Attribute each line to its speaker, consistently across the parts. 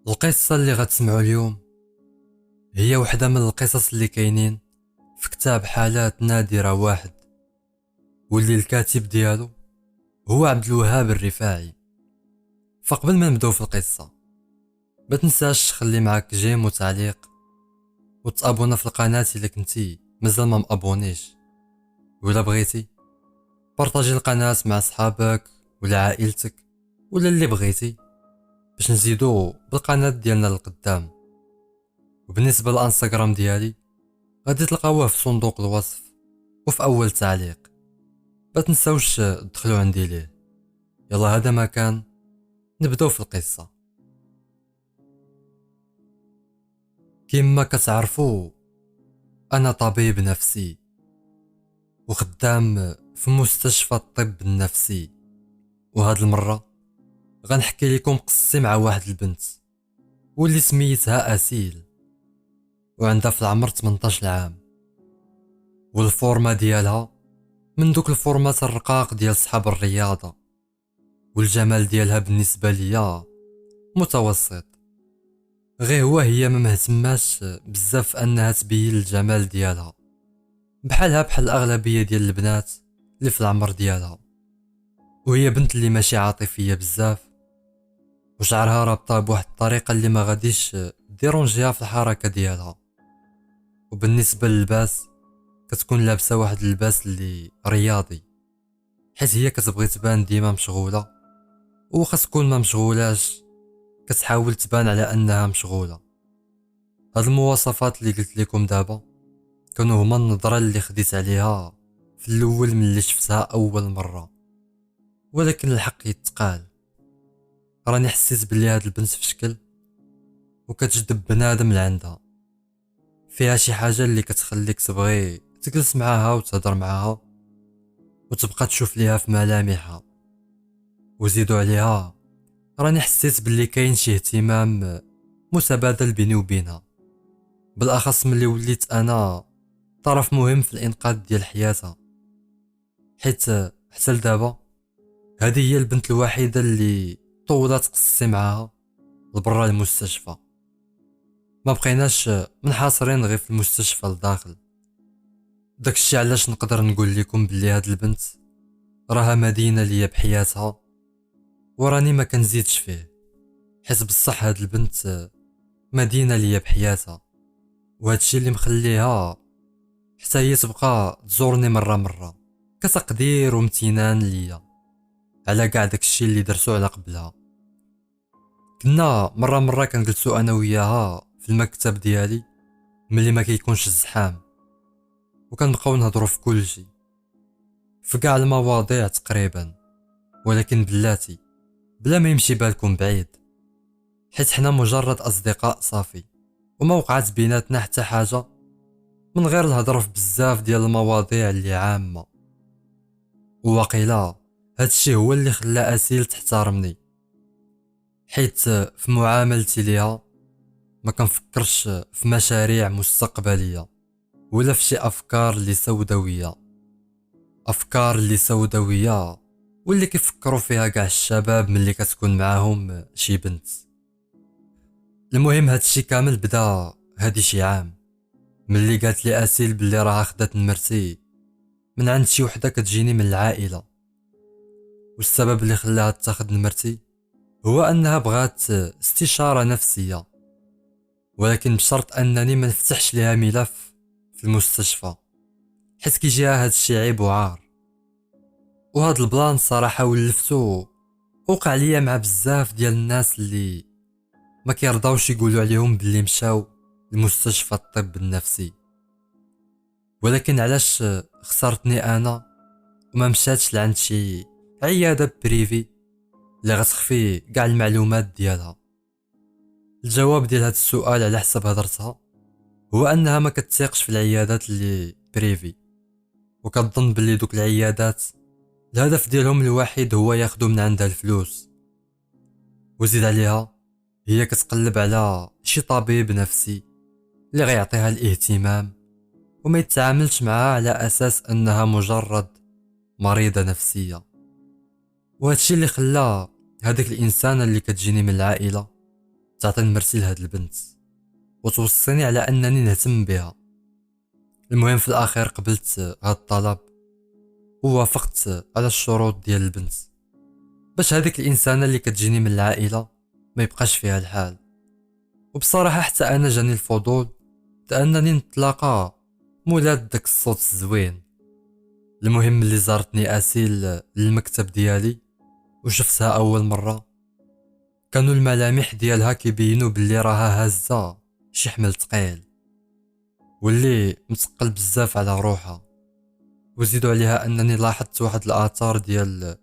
Speaker 1: القصة اللي غتسمعوا اليوم هي وحدة من القصص اللي كاينين في كتاب حالات نادرة واحد، واللي الكاتب ديالو هو عبد الوهاب الرفاعي. فقبل ما نبداو في القصة ما تنساش تخلي معاك جيم وتعليق وتابونا في القناة الا كنتي مازال ما مابونيش، ولا بغيتي بارطاجي القناة مع صحابك ولا عائلتك ولا اللي بغيتي باش نزيدو بالقناة ديالنا للقدام. وبالنسبة للانستغرام ديالي غادي تلقاوه في صندوق الوصف وفي اول تعليق، ما تنساوش تدخلوا عندي ليه. يلا هذا ما كان، نبداو في القصة. كما كتعرفوا انا طبيب نفسي وخدام في مستشفى الطب النفسي، وهاد المرة غنحكي لكم قصتي مع واحد البنت واللي سميتها اسيل، وعندها في العمر 18 عام، والفورمة ديالها من دوك الفورمات الرقاق ديال صحاب الرياضة، والجمال ديالها بالنسبة ليا متوسط. غير هي ما مهتماش بزاف انها تبين الجمال ديالها بحالها بحال الاغلبية ديال البنات اللي في العمر ديالها. وهي بنت اللي ماشي عاطفية بزاف، وشعرها رابطه بواحد الطريقة اللي ما غاديش ديرونجيها في الحركة ديالها. وبالنسبة للباس كتكون لابسة واحد اللباس اللي رياضي، حيت هي كتبغي تبان ديما مشغولة، وخاص تكون ما مشغولاش كتحاول تبان على انها مشغولة. هاد المواصفات اللي قلت لكم دابا كانوا هما النظرة اللي خديت عليها في الاول ملي شفتها اول مرة. ولكن الحق يتقال، راني حسيت بلي هاد البنت في شكل وكتجذب بنادم لعندها، فيها شي حاجة اللي كتخليك تبغي تجلس معاها وتهضر معاها وتبقى تشوف ليها في ملامحها. وزيدو عليها راني حسيت باللي كاين شي اهتمام متبادل بيني وبينها، بالاخص ملي وليت انا طرف مهم في الانقاذ ديال حياتها. حيت حتى لدابا هذه هي البنت الوحيدة اللي طولات قصتي معاها لبرا المستشفى، ما بقيناش منحاصرين غير في المستشفى لداخل. داكشي علاش نقدر نقول لكم بلي هاد البنت راها مدينة ليا بحياتها، وراني ما كنزيدش فيه، حيت بصح هاد البنت مدينة ليا بحياتها، وهادشي اللي مخليها حتى هي تبقى تزورني مرة كتقدير وامتنان ليا على كاع داكشي اللي درتو على قبلها. كنا مرة كنجلسو انا وياها في المكتب ديالي ملي ما كيكونش الزحام، وكنبقاو نهضرو في كل شي، في كاع المواضيع تقريبا، ولكن بلاتي بلا ما يمشي بالكم بعيد، حيت حنا مجرد اصدقاء صافي، وما وقعت بيناتنا حتى حاجة من غير الهضر في بزاف ديال المواضيع اللي عامة. وواقيلا هادشي هو اللي خلى اسيل تحترمني، حيت في معاملتي ليها ما كنفكرش في مشاريع مستقبلية ولا في شي افكار اللي سوداوية واللي كيفكروا فيها كاع الشباب ملي كتكون معاهم شي بنت. المهم هادشي كامل بدا هادي شي عام ملي قالت لي اسيل بلي راها خدات نمرتي من عند شي وحده كتجيني من العائله. والسبب اللي خلاها تاخد نمرتي هو انها بغات استشاره نفسيه، ولكن بشرط انني ما نفتحش ليها ملف في المستشفى، حيت كيجيها هاد الشي عيب وعار. وهاد البلان صراحه ولفتو وقع ليا مع بزاف ديال الناس اللي ما كيرضاوش يقولوا عليهم باللي مشاو لمستشفى الطب النفسي. ولكن علاش اخترتني انا وما مشاتش لعند شي عياده بريفي اللي غتخفي كاع المعلومات ديالها؟ الجواب ديال هاد السؤال على حسب هضرتها هو انها ما كتثيقش في العيادات اللي بريفي، وكتظن باللي دوك العيادات الهدف ديالهم الوحيد هو ياخدو من عندها الفلوس. وزيد عليها هي كتقلب على شي طبيب نفسي اللي غيعطيها الاهتمام وما يتعاملش معها على اساس انها مجرد مريضة نفسية. وهادشي اللي خلى هذيك الانسانة اللي كتجيني من العائلة تعطيني مرسي لهاد البنت وتوصيني على انني نهتم بها. المهم في الاخير قبلت هاد الطلب ووافقت على الشروط ديال البنت باش هذيك الانسانه اللي كتجيني من العائله ما يبقاش فيها الحال. وبصراحه حتى انا جاني الفضول انني نتلاقى مولات داك الصوت الزوين. المهم اللي زارتني اسيل للمكتب ديالي وشفتها اول مره كانوا الملامح ديالها كيبينوا باللي راها هازه شي حمل ثقيل واللي متقل بزاف على روحها. وزيدوا عليها انني لاحظت واحد الاثار ديال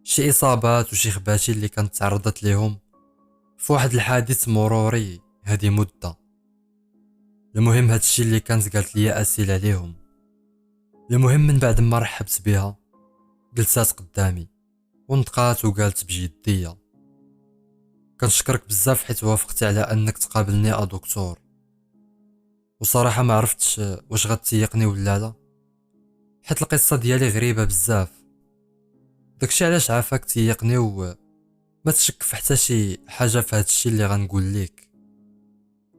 Speaker 1: شي اصابات وشي خباشي اللي كانت تعرضت ليهم في واحد الحادث مروري هذه مده. المهم هادشي اللي كانت قالت لي اسيل عليهم. المهم من بعد ما رحبت بها جلسات قدامي ونطقات وقالت بجديه: كنشكرك بزاف حيت وافقتي على انك تقابلني دكتور. وصراحه ما عرفتش واش غتسيقني ولا لا حيت القصه ديالي غريبه بزاف. داكشي علاش عافاك تيقني وما تشك في حتى شي حاجه في هادشي اللي غنقول ليك.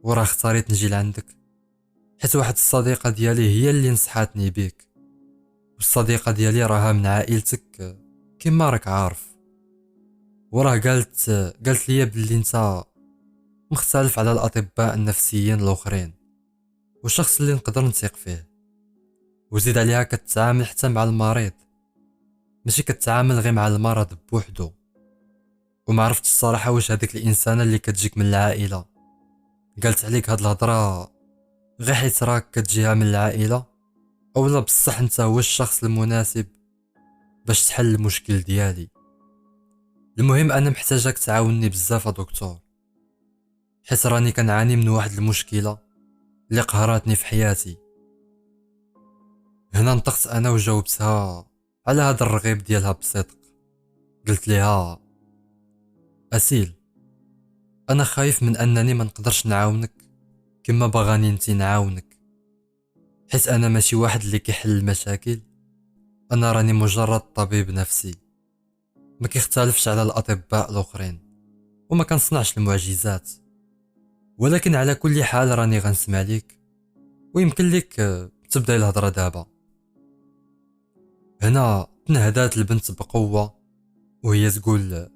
Speaker 1: وراه اختاريت نجي لعندك حيت واحد الصديقه ديالي هي اللي نصحاتني بيك، والصديقه ديالي راها من عائلتك كما راك عارف. وراه قالت لي بلي انت مختلف على الاطباء النفسيين الاخرين وشخص اللي نقدر نثق فيه. وزيد عليها كتعامل حتى مع المريض ماشي كتعامل غير مع المرض بوحدو. وما عرفتش الصراحه واش هذيك الانسانه اللي كتجيك من العائله قالت عليك هاد الهضره غير حيت راك كتجيها من العائله اولا بصح انت هو الشخص المناسب باش تحل المشكل ديالي. المهم انا محتاجك تعاونني بزاف دكتور حيت راني كنعاني من واحد المشكله اللي قهراتني في حياتي. هنا نطقت انا وجاوبتها على هذا الرغيب ديالها بصدق. قلت لها: اسيل، انا خايف من انني ما نقدرش نعاونك كما باغاني انتي نعاونك، حيت انا ماشي واحد اللي كيحل المشاكل. انا راني مجرد طبيب نفسي ما كيختلفش على الاطباء الاخرين وما كنصنعش المعجزات. ولكن على كل حال راني غنسمع ليك ويمكن لك تبدا الهضره دابا. هنا تنهدات البنت بقوه وهي تقول: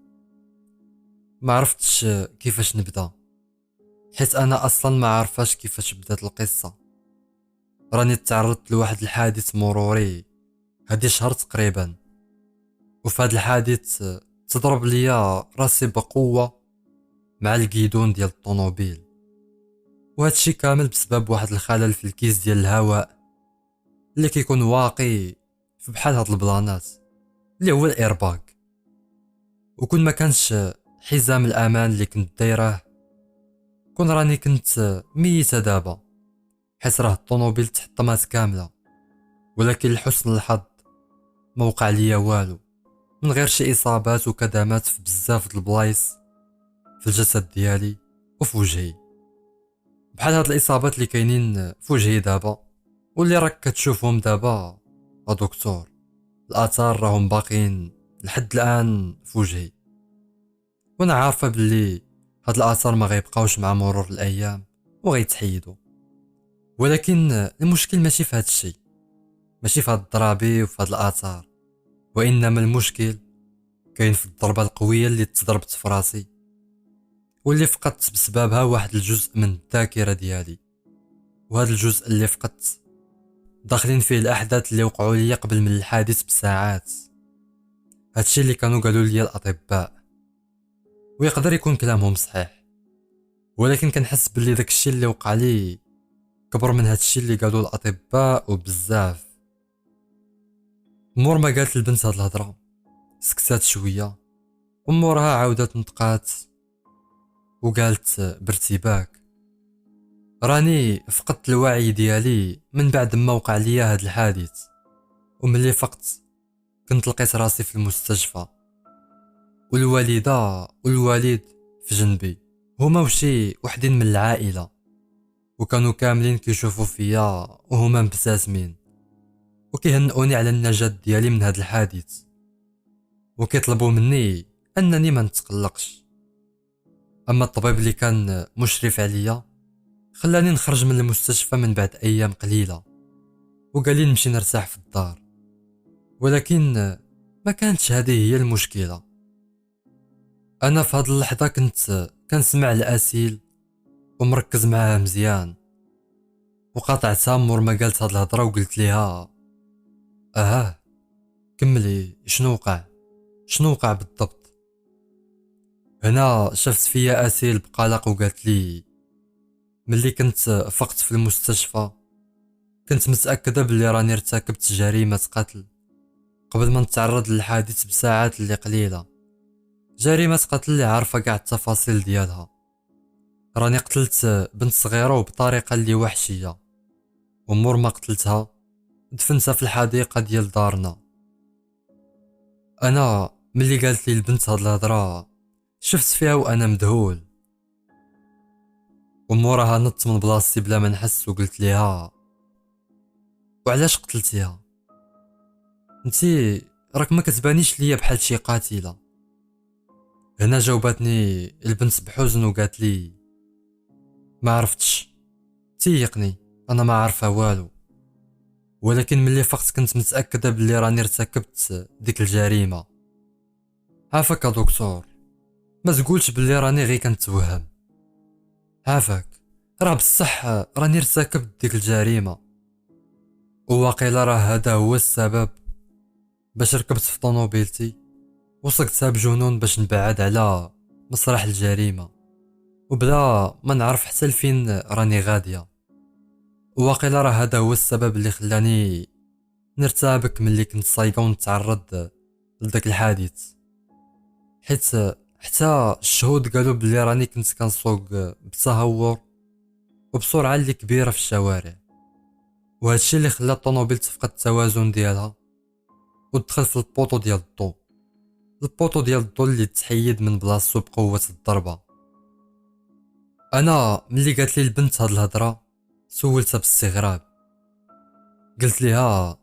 Speaker 1: ما عرفتش كيفاش نبدا حيت انا اصلا ما عارفاش كيفاش بدات القصه. راني تعرضت لواحد الحادث مروري هادي شهر تقريبا، وفي هاد الحادث تضرب ليا راسي بقوه مع القيدون ديال الطوموبيل، وهادشي كامل بسبب واحد الخلل في الكيس ديال الهواء اللي كيكون واقي في بحال هاد البلانات اللي هو الايرباغ. وكون ما كانش حزام الامان اللي كنت دايره كون راني كنت ميته دابا حيت راه الطوموبيل تحطمات كامله. ولكن لحسن الحظ ما وقع ليا والو من غير شي اصابات وكدمات في بزاف د البلايص في الجسد ديالي وفي وجهي، بحال هاد الاصابات اللي كاينين في وجهي دابا واللي راك كتشوفهم دابا دكتور. الاثار راهم باقيين لحد الان في وجهي، وانا عارفه باللي هاد الاثار ما غيبقاوش مع مرور الايام وغيتحيدوا. ولكن المشكل ماشي في هاد الشيء، ماشي في هاد الضرابي وفي هاد الاثار، وانما المشكل كاين في الضربه القويه اللي تضربت في راسي واللي فقدت بسببها واحد الجزء من الذاكره ديالي. وهذا الجزء اللي فقدت داخلين فيه الاحداث اللي وقعوا لي قبل من الحادث بساعات. هادشي اللي كانوا قالوا لي الاطباء، ويقدر يكون كلامهم صحيح، ولكن كنحس باللي داكشي اللي وقع لي كبر من هادشي اللي قالوا الاطباء وبزاف. مور ما قالت البنت هاد الهضره سكتات شويه ومورها عاودت نطقات وقالت بارتباك: راني فقدت الوعي ديالي من بعد ما وقع ليا هاد الحادث، وملي فقت كنت لقيت راسي في المستشفى والوالده والوالد في جنبي هما وشي وحدين من العائله، وكانوا كاملين كيشوفوا فيا وهما مبتسمين وكيهنئوني على النجاة ديالي من هاد الحادث وكيطلبوا مني انني ما نتقلقش. اما الطبيب اللي كان مشرف عليا خلاني نخرج من المستشفى من بعد ايام قليله، وقال لي نمشي نرتاح في الدار. ولكن ما كانتش هذه هي المشكله. انا في هذه اللحظه كنت كنسمع الاسيل ومركز معاه مزيان، وقاطعتها مور ما قالت هاد الهضره وقلت ليها كملي، شنو وقع بالضبط؟ هنا شافت فيا اسيل بقلق وقالت لي ملي كنت فقت في المستشفى كنت متاكده بلي راني ارتكبت جريمه قتل قبل ما نتعرض للحادث بساعات اللي قليله. جريمه قتل اللي عارفه كاع التفاصيل ديالها. راني قتلت بنت صغيره وبطريقه اللي وحشيه، ومور ما قتلتها دفنتها في الحديقه ديال دارنا. انا ملي قالت لي البنت هاد الهضره شفت فيها وانا مذهول، وموراها نط من بلاصتي بلا ما نحس وقلت ليها وعلاش قتلتيها؟ انتي راك ما كتبانيش ليا بحال شي قاتله. هنا جاوباتني البنت بحزن وقالت لي ما عرفتش، تيقني انا ما عارفه والو، ولكن ملي فقت كنت متاكده بلي راني ارتكبت ديك الجريمه. عافاك يا دكتور، ما تقولش بلي راني غير كنتوهم. عافاك، راه بصح راني ارتكبت ديك الجريمه، وواقيلا راه هذا هو السبب باش ركبت في طونوبيلتي وسقتها بجنون باش نبعد على مسرح الجريمه وبلا ما نعرف حتى لفين راني غاديه. وواقيلا راه هذا هو السبب اللي خلاني نرتابك ملي كنت صايقه ونتعرض لذاك الحادث، حيت حتى الشهود قالوا بلي راني كنت كنسوق بتهور وبسرعه اللي كبيره في الشوارع، وهادشي اللي خلى الطوموبيل تفقد التوازن ديالها ودخل في البوطو ديال الضو، اللي تحيد من بلاصتو بقوه الضربه. انا ملي قالت لي البنت هاد الهضره سولتها باستغراب، قلت ليها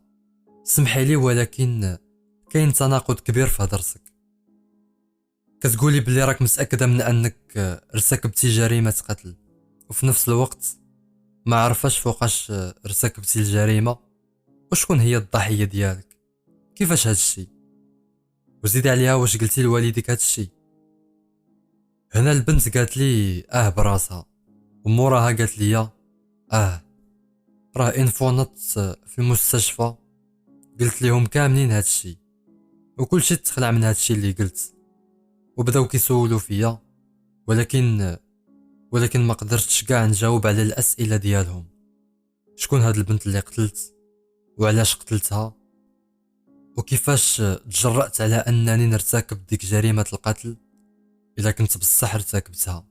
Speaker 1: سمحي لي ولكن كاين تناقض كبير في هضرتك. كتقولي بلي راك متاكده من انك ارتكبتي جريمه قتل، وفي نفس الوقت ما عرفاش فوقاش ارتكبتي الجريمه وشكون هي الضحيه ديالك. كيفاش هادشي؟ وزيد عليها واش قلتي لوالديك هادشي؟ هنا البنت قالت لي براسها، وموراها قالت لي راه انفونط في المستشفى قلت لهم كاملين هادشي وكلشي تخلع من هادشي اللي قلت، وبداو كيسولوا فيا ولكن ما قدرتش كاع نجاوب على الاسئله ديالهم. شكون هاد البنت اللي قتلت، وعلاش قتلتها، وكيفاش تجرأت على انني نرتكب ديك جريمه القتل اذا كنت بصح ارتكبتها.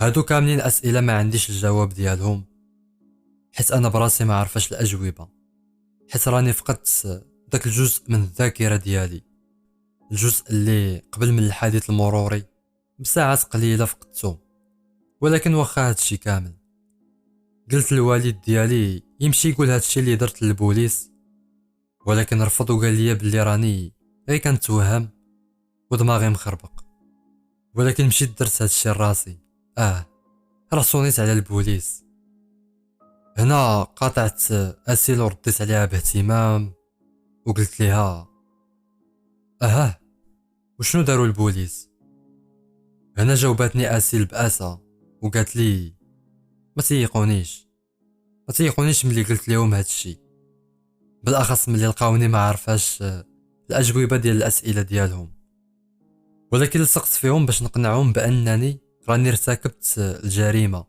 Speaker 1: هادو كاملين اسئله ما عنديش الجواب ديالهم، حيت انا براسي ما عارفاش الاجوبه، حيت راني فقدت داك الجزء من الذاكره ديالي، الجزء اللي قبل من الحادث المروري بساعات قليله فقدته. ولكن واخا هادشي كامل قلت للوالد ديالي يمشي يقول هادشي اللي درت للبوليس، ولكن رفض وقال لي بلي راني غير كنتوهم ودماغي مخربق. ولكن مشيت درت هادشي لراسي، راسونيت على البوليس. هنا قاطعت اسيل ورديت عليها باهتمام وقلت ليها وشنو داروا البوليس؟ هنا جاوباتني اسيل باسى وقالت لي ما تيقونيش ملي قلت لهم هادشي، بالاخص ملي لقاوني ما عارفاش الاجوبه ديال الاسئله ديالهم، ولكن لصقت فيهم باش نقنعهم بانني راني ارتكبت الجريمه.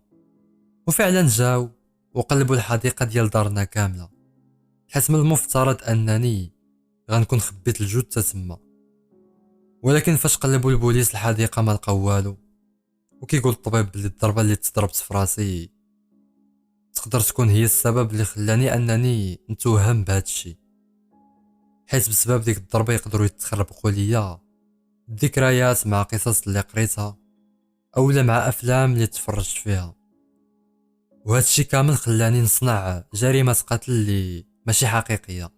Speaker 1: وفعلا جاو وقلبوا الحديقه ديال دارنا كامله، حيت من المفترض انني غنكون خبيت الجثه تما. ولكن فاش قلبوا البوليس الحديقه ما لقاو والو، وكيقول الطبيب بلي الضربه اللي تضربت في راسي تقدر تكون هي السبب اللي خلاني انني نتوهم بهذا الشيء، حيت بسبب ديك الضربه يقدروا يتخربقوا ليا الذكريات مع قصص اللي قريتها اولا مع افلام اللي تفرجت فيها. وهذا الشيء كامل خلاني نصنع جريمه قتل اللي ماشي حقيقيه.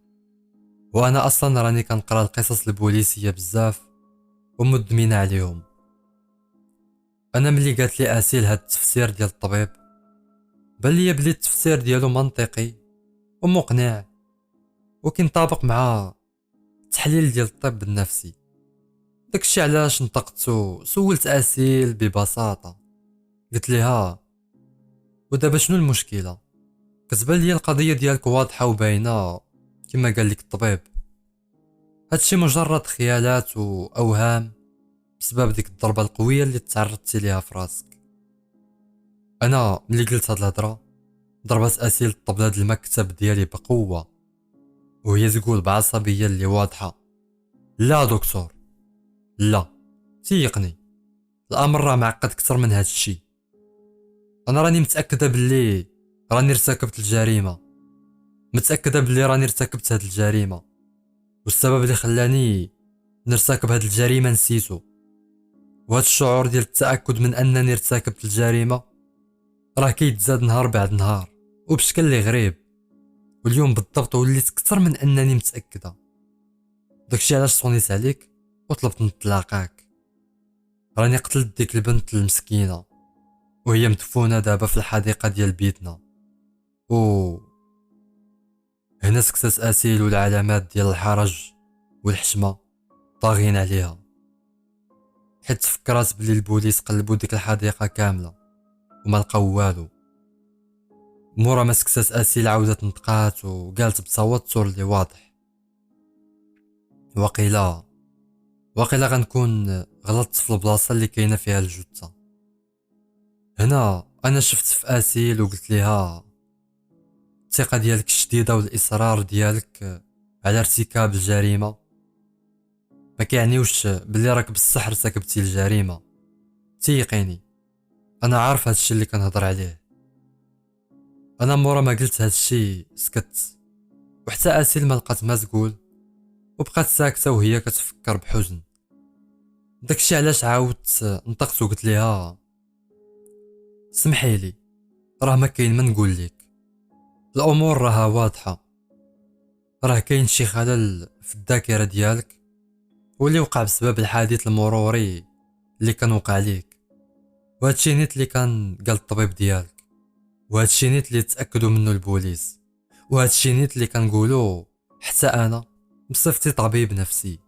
Speaker 1: وانا اصلا راني كنقرا القصص البوليسيه بزاف ومدمنه عليهم. انا ملي قالت لي اسيل هاد التفسير ديال الطبيب، بان ليا بلي التفسير ديالو منطقي ومقنع وكينطابق مع التحليل ديال الطب النفسي. داكشي علاش نطقت سولت اسيل ببساطه، قلت ليها ودابا شنو المشكله؟ كتبان لي القضيه ديالك واضحه وباينه كما قال لك الطبيب. هادشي مجرد خيالات واوهام بسبب ديك الضربه القويه اللي تعرضتي ليها في راسك. انا ملي قلت هاد الهضره ضربات اسيل الطبله د المكتب ديالي بقوه، وهي تقول بعصبيه اللي واضحه: لا دكتور، لا، تيقني، الامر راه معقد اكثر من هادشي. انا راني متاكده باللي راني ارتكبت الجريمه، متاكده باللي راني ارتكبت هاد الجريمه، والسبب اللي خلاني نرتكب هاد الجريمه نسيتو. وهاد الشعور ديال التاكد من انني ارتكبت الجريمه راه كيتزاد نهار بعد نهار وبشكل اللي غريب، واليوم بالضبط وليت اكثر من انني متاكده. داكشي علاش صونيت عليك وطلبت نتلاقاك. راني قتلت ديك البنت المسكينه وهي مدفونه دابا في الحديقه ديال بيتنا. و هنا سكتت اسيل والعلامات ديال الحرج والحشمه طاغين عليها، حيت تفكرات بلي البوليس قلبوا ديك الحديقه كامله وما لقاو والو. مورا ما سكتت اسيل عاودت نطقات وقالت بتوتر اللي واضح: وقيلا غنكون غلطت في البلاصه اللي كاينه فيها الجثه. هنا انا شفت في اسيل وقلت ليها: الثقه ديالك الشديده والاصرار ديالك على ارتكاب الجريمه ما كيعنيوش بلي راك بصح ارتكبتي الجريمه. تيقيني، انا عارف هادشي اللي كنهضر عليه. انا مورا ما قلت هادشي سكت، وحتى اسيل ما لقات ما تقول وبقات ساكته وهي كتفكر بحزن. داكشي علاش عاودت نطقت وقلت ليها: سمحي لي، راه ما كاين ما نقول لك، الامور راها واضحه، راه كاين شي خلل في الذاكره ديالك واللي وقع بسبب الحادث المروري اللي كان وقع ليك. وهادشي نيت اللي كان قال الطبيب ديالك، وهادشي نيت اللي تاكدوا منه البوليس، وهادشي نيت اللي كنقولوا حتى انا بصفتي طبيب نفسي.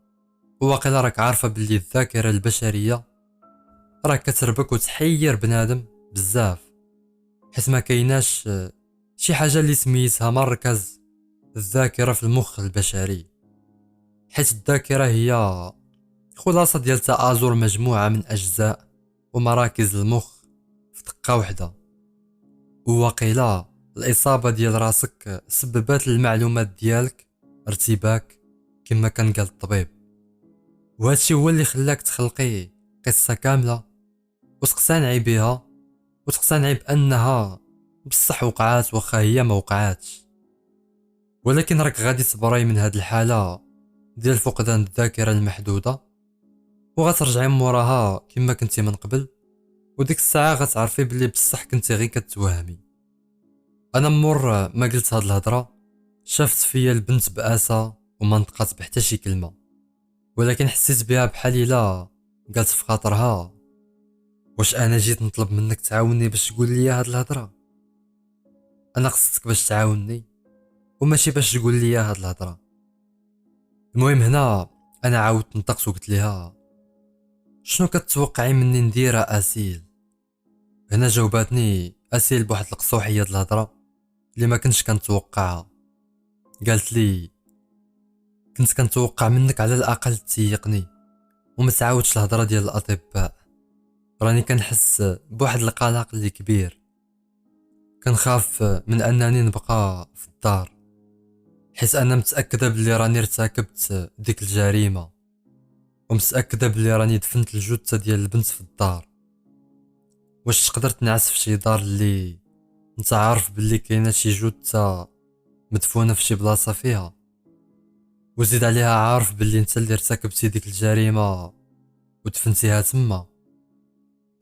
Speaker 1: وواقيلا راك عارفه باللي الذاكره البشريه راه كتربك وتحير بنادم بزاف، حيت ما كايناش شي حاجه اللي سميتها مركز الذاكره في المخ البشري، حيت الذاكره هي خلاصه ديال تآزر مجموعه من اجزاء ومراكز المخ في دقه واحده. وواقيلا الاصابه ديال راسك سببت المعلومات ديالك ارتباك كما كان قال الطبيب، وهادشي هو اللي خلاك تخلقي قصه كامله وتقتنعي بها وتقتنعي بانها بصح وقعات واخا هي ما وقعاتش. ولكن راك غادي تبراي من هاد الحاله ديال فقدان الذاكره المحدوده وغترجعي موراها كما كنتي من قبل، وديك الساعه غتعرفي بلي بصح كنتي غير كتوهمي. انا مور ما قلت هاد الهضره شافت فيا البنت باسى وما نطقات بحتى شي كلمه، ولكن حسيت بها بحال الا قالت في خاطرها: واش انا جيت نطلب منك تعاوني باش تقول لي هاد الهضره؟ انا قصدتك باش تعاوني وماشي باش تقول لي هاد الهضره. المهم هنا انا عاودت نطقت وقلت لها: شنو كتوقعي مني ندير اسيل؟ هنا جاوباتني اسيل بواحد القصوحيه د الهضره اللي ما كنتش كنتوقعها. قالت لي: كنت كنتوقع منك على الاقل تيقني وما تعاودش الهضره ديال الاطباء. راني كنحس بواحد القلق اللي كبير، كنخاف من انني نبقى في الدار حيت انا متاكده بلي راني ارتكبت ديك الجريمه، ومتاكده بلي راني دفنت الجثه ديال البنت في الدار. واش تقدر تنعس في شي دار اللي انت عارف بلي كاينه شي جثه مدفونه في شي بلاصه فيها، وزيد عليها عارف بلي انت اللي ارتكبتي ديك الجريمه ودفنتيها تما؟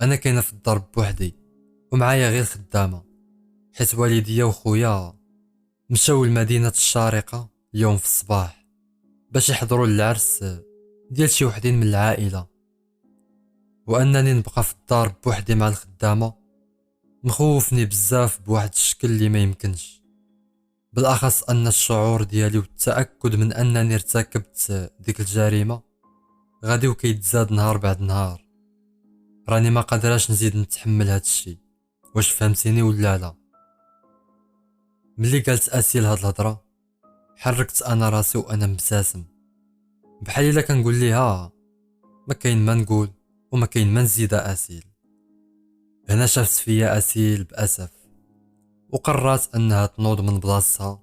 Speaker 1: انا كاينه في الدار بوحدي ومعايا غير خدامه، حيت والديا وخويا مشاو لمدينه الشارقه اليوم في الصباح باش يحضروا العرس ديال شي وحدين من العائله. وانني نبقى في الدار بوحدي مع الخدامه مخوفني بزاف بواحد الشكل اللي ما يمكنش، بالاخص ان الشعور ديالي والتاكد من انني ارتكبت ديك الجريمه غادي وكيتزاد نهار بعد نهار. راني ما قادراش نزيد نتحمل هاد الشي، واش فهمتيني ولا لا؟ ملي قالت اسيل هاد الهضره حركت انا راسي وانا مبتسم، بحال الا كنقول ليها ما كاين ما نقول وما كاين ما نزيد اسيل. هنا شافت فيا اسيل باسف وقررت انها تنوض من بلاصتها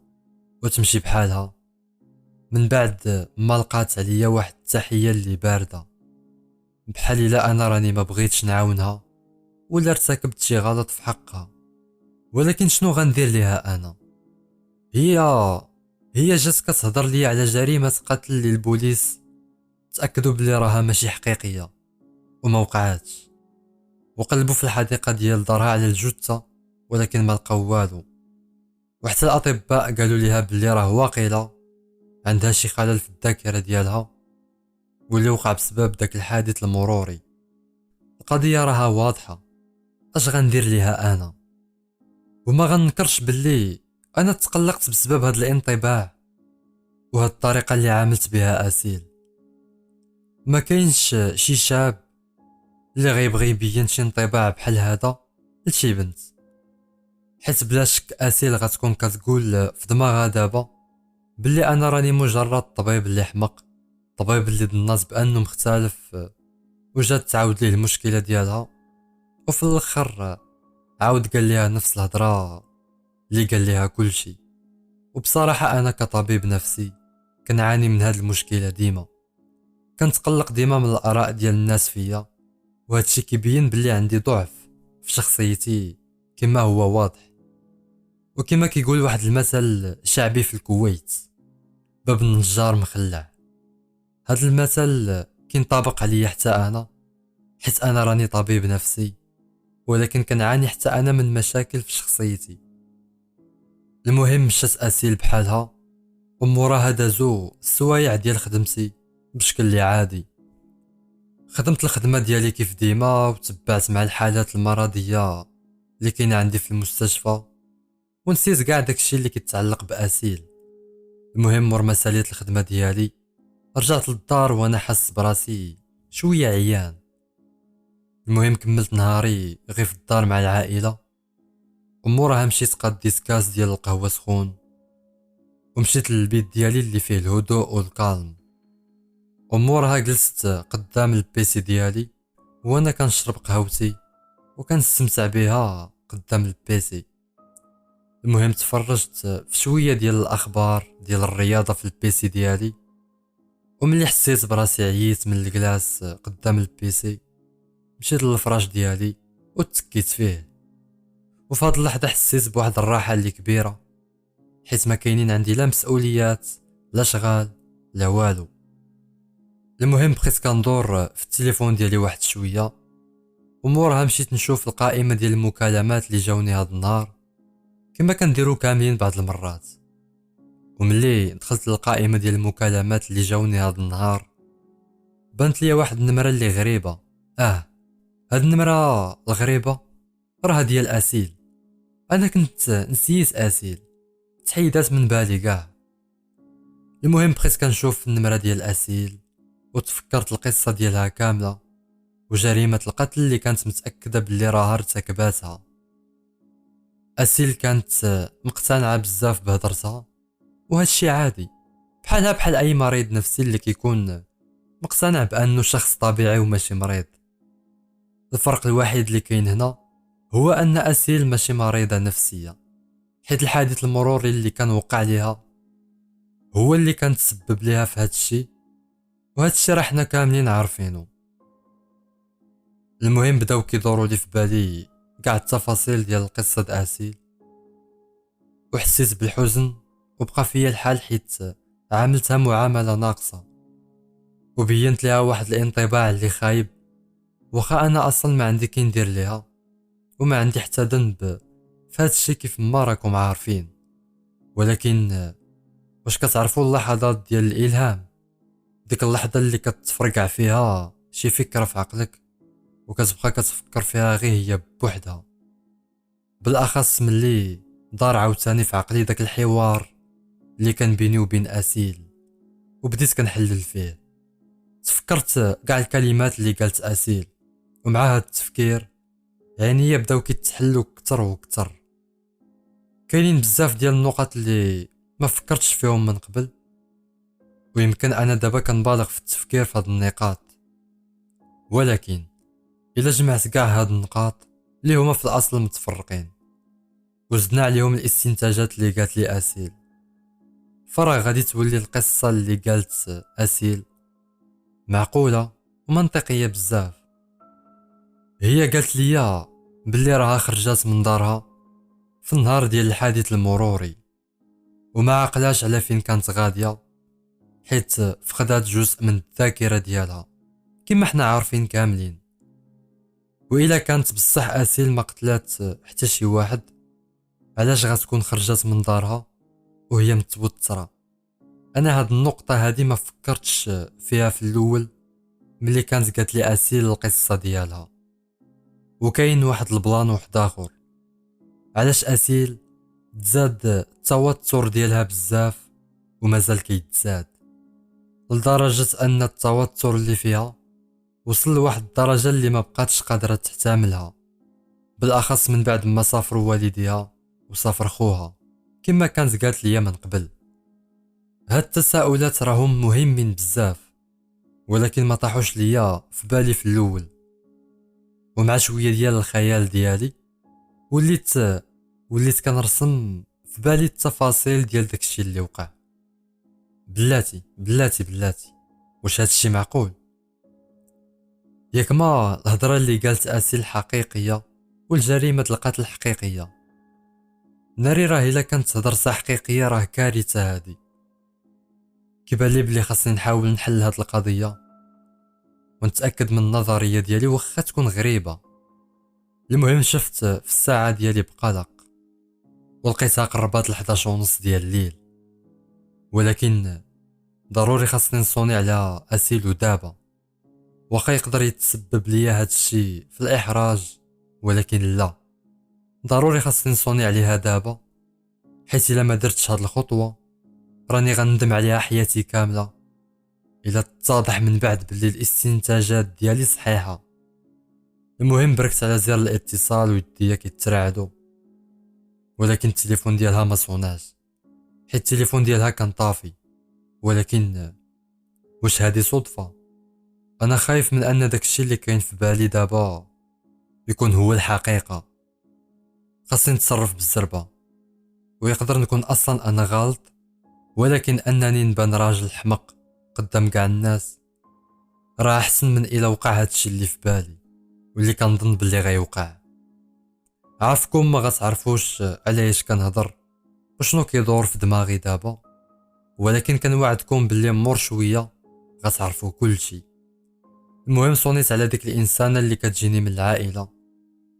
Speaker 1: وتمشي بحالها، من بعد ما لقات عليا واحد التحيه اللي بارده، بحال الا انا راني ما بغيتش نعاونها ولا ارتكبت شي غلط في حقها. ولكن شنو غندير ليها انا؟ هي هي جات كتهضر لي على جريمه قتل اللي البوليس تاكدوا بلي راها ماشي حقيقيه وما وقعاتش، وقلبوا في الحديقه ديال دارها على الجثه ولكن ما لقاو والو. وحتى الاطباء قالوا ليها بلي راه واقيلا عندها شي خلل في الذاكره ديالها واللي وقع بسبب داك الحادث المروري. القضيه راها واضحه، اش غندير ليها انا؟ وما غنكرش باللي انا تقلقت بسبب هاد الانطباع وهاد الطريقه اللي عاملت بها اسيل. ما كاينش شي شاب اللي غيبغي يبين شي انطباع بحال هذا لشي بنت، حيت بلا شك اسيل غتكون كتقول في دماغها دابا باللي انا راني مجرد طبيب اللي حمق، طبيب اللي ظنات بانه مختلف وجات تعاود ليه المشكله ديالها، وفي الاخر عاود قال ليها نفس الهضره اللي قال ليها كل شيء. وبصراحه انا كطبيب نفسي كنعاني من هاد المشكله ديما، كنتقلق ديما من الاراء ديال الناس فيا، وهادشي كيبين باللي عندي ضعف في شخصيتي كما هو واضح. وكما كيقول واحد المثل شعبي في الكويت، باب النجار مخلع. هاد المثل كينطبق عليا حتى انا، حيت انا راني طبيب نفسي ولكن كنعاني حتى انا من مشاكل في شخصيتي. المهم مشات اسيل بحالها وموراها دازو السوايع ديال خدمتي بشكل اللي عادي. خدمت الخدمه ديالي كيف ديما وتبعت مع الحالات المرضيه اللي كاينه عندي في المستشفى، ونسيت كاع داكشي اللي كيتعلق باسيل. المهم مور ما ساليت الخدمه ديالي رجعت للدار وانا حاس براسي شويه عيان. المهم كملت نهاري غير في الدار مع العائله، وموراها مشيت قاديت كاس ديال القهوه سخون ومشيت للبيت ديالي اللي فيه الهدوء والكالم، وموراها جلست قدام البيسي ديالي وانا كنشرب قهوتي وكنستمتع بها قدام البيسي. المهم تفرجت في شويه ديال الاخبار ديال الرياضه في البيسي ديالي، وملي حسيت براسي عييت من الجلاس قدام البيسي مشيت للفراش ديالي وتكيت فيه. وفي هاد اللحظه حسيت بواحد الراحه اللي كبيره، حيت ما كاينين عندي لا مسؤوليات لا شغال لا والو. المهم بقيت كندور في التليفون ديالي واحد شويه، ومورها مشيت نشوف القائمه ديال المكالمات اللي جاوني هاد النهار كما كنديرو كاملين بعض المرات. وملي دخلت للقائمه ديال المكالمات اللي جاوني هاد النهار بانت ليا واحد النمره اللي غريبه. هاد النمره الغريبه راه ديال اسيل. انا كنت نسيت اسيل، تحيدات من بالي كاع. المهم بقيت كنشوف النمره ديال اسيل وتفكرت القصه ديالها كامله وجريمه القتل اللي كانت متاكده باللي راها ارتكباتها. اسيل كانت مقتنعه بزاف بهضرتها، وهادشي عادي بحالها بحال اي مريض نفسي اللي كيكون مقتنع بانه شخص طبيعي وماشي مريض. الفرق الوحيد اللي كاين هنا هو ان اسيل ماشي مريضه نفسيه، حيت الحادث المروري اللي كان وقع ليها هو اللي كان تسبب ليها في هادشي، وهادشي راه حنا كاملين عارفينه. المهم بداو كيدوروا لي في بالي كاع التفاصيل ديال القصه د اسيل، وحسيت بالحزن وبقى فيا الحال حيت عاملتها معامله ناقصه وبينت لها واحد الانطباع اللي خايب، واخا انا اصلا ما عندي كي ندير ليها وما عندي حتى ذنب في هادشي كيف ما راكم عارفين. ولكن واش كتعرفوا اللحظات ديال الالهام، ديك اللحظه اللي كتفرقع فيها شي فكره في عقلك وكتبقى كتفكر فيها غير هي بوحدها، بالاخص ملي دار عاوتاني في عقلي داك الحوار اللي كان بيني وبين اسيل، وبديت كنحلل فيه. تفكرت كاع الكلمات اللي قالت اسيل، ومع هاد التفكير عينيا بداو كيتحلوا كتر وكتر. كاينين بزاف ديال النقط اللي ما فكرتش فيهم من قبل، ويمكن انا دابا كنبالغ في التفكير في هاد النقاط، ولكن الا جمعت كاع هاد النقاط اللي هما في الاصل متفرقين وزدنا عليهم الاستنتاجات اللي قالت لي اسيل، فراه غادي تولي القصه اللي قالت اسيل معقوله ومنطقيه بزاف. هي قالت لي باللي راها خرجات من دارها في النهار ديال الحادث المروري، وما عقلاش على فين كانت غاديه، حيت فقدات جزء من الذاكره ديالها كما حنا عارفين كاملين. وإلا كانت بصح اسيل ما قتلات حتى شي واحد، علاش غتكون خرجات من دارها وهي متوتره؟ انا هاد النقطه هادي ما فكرتش فيها في الاول ملي كانت قالت لي اسيل القصه ديالها. وكاين واحد البلان واحد اخر، علاش اسيل تزاد التوتر ديالها بزاف ومازال كيتزاد، لدرجه ان التوتر اللي فيها وصل لواحد الدرجه اللي ما بقاتش قادره تحتملها، بالاخص من بعد ما سافروا والديها وسافر خوها كما كانت قالت لي من قبل. هاد التساؤلات راهم مهمين بزاف، ولكن ما طاحوش ليا في بالي في الاول. ومع شويه ديال الخيال ديالي وليت كنرسم في بالي التفاصيل ديال داكشي اللي وقع. بلاتي واش هادشي معقول؟ ياك ما الهضره اللي قالت اسيل حقيقيه والجريمه القتل حقيقيه؟ ناري راه الا كانت هضرتها حقيقيه راه كارثه هادي. كيبان لي بلي خاصني نحاول نحل هاد القضيه ونتاكد من النظريه ديالي واخا تكون غريبه. المهم شفت في الساعه ديالي بقلق ولقيتها قربات 11:30 ديال الليل، ولكن ضروري خاصني نصوني على اسيل ودابا، واخا يقدر يتسبب ليا هاد الشي في الاحراج، ولكن لا، ضروري خاصني نصوني عليها دابا، حيت الا ما درتش هاد الخطوه راني غندم عليها حياتي كامله الا اتضح من بعد بلي الاستنتاجات ديالي صحيحه. المهم بركت على زر الاتصال ويديا كيترعدوا، ولكن التليفون ديالها ما صوناش حيت التليفون ديالها كان طافي. ولكن واش هادي صدفه؟ انا خايف من ان داكشي اللي كاين في بالي دابا يكون هو الحقيقه. خاصني نتصرف بالزربه، ويقدر نكون اصلا انا غلط، ولكن انني نبان راجل حمق قدام كاع الناس راه احسن من الا وقع هادشي اللي في بالي واللي كنظن باللي غيوقع. عارفكم ما غتعرفوش علاش كنهضر وشنو كيدور في دماغي دابا، ولكن كنوعدكم باللي مور شويه غتعرفوا كل شيء. المهم صونيت على ديك الانسانه اللي كتجيني من العائله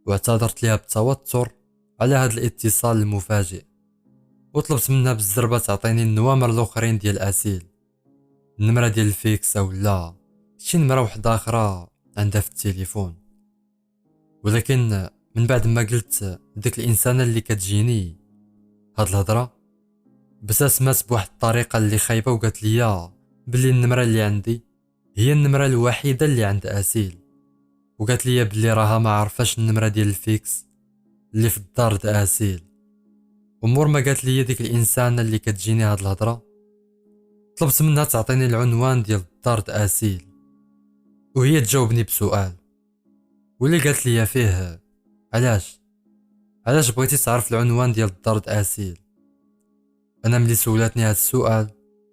Speaker 1: واعتذرت ليها بالتوتر على هذا الاتصال المفاجئ، وطلبت منها بالزربه تعطيني النوامر الاخرين ديال اسيل، النمره ديال الفيكس ولا شي نمره واحده اخرى عندها في التليفون. ولكن من بعد ما قلت ديك الانسانه اللي كتجيني هاد الهضره ابتسمات بواحد الطريقه اللي خايبه وقالت لي بلي النمره اللي عندي هي النمره الوحيده اللي عند اسيل، وقالت لي بلي راها ما عرفاش النمره ديال الفيكس اللي في الدار د اسيل. ومور ما قالت لي ديك الانسانه اللي كتجيني هاد الهضره طلبت منها تعطيني العنوان ديال الدار د اسيل، وهي تجاوبني بسؤال واللي قالت لي فيه علاش بغيتي تعرف العنوان ديال الدار د اسيل؟ انا ملي سولاتني هاد السؤال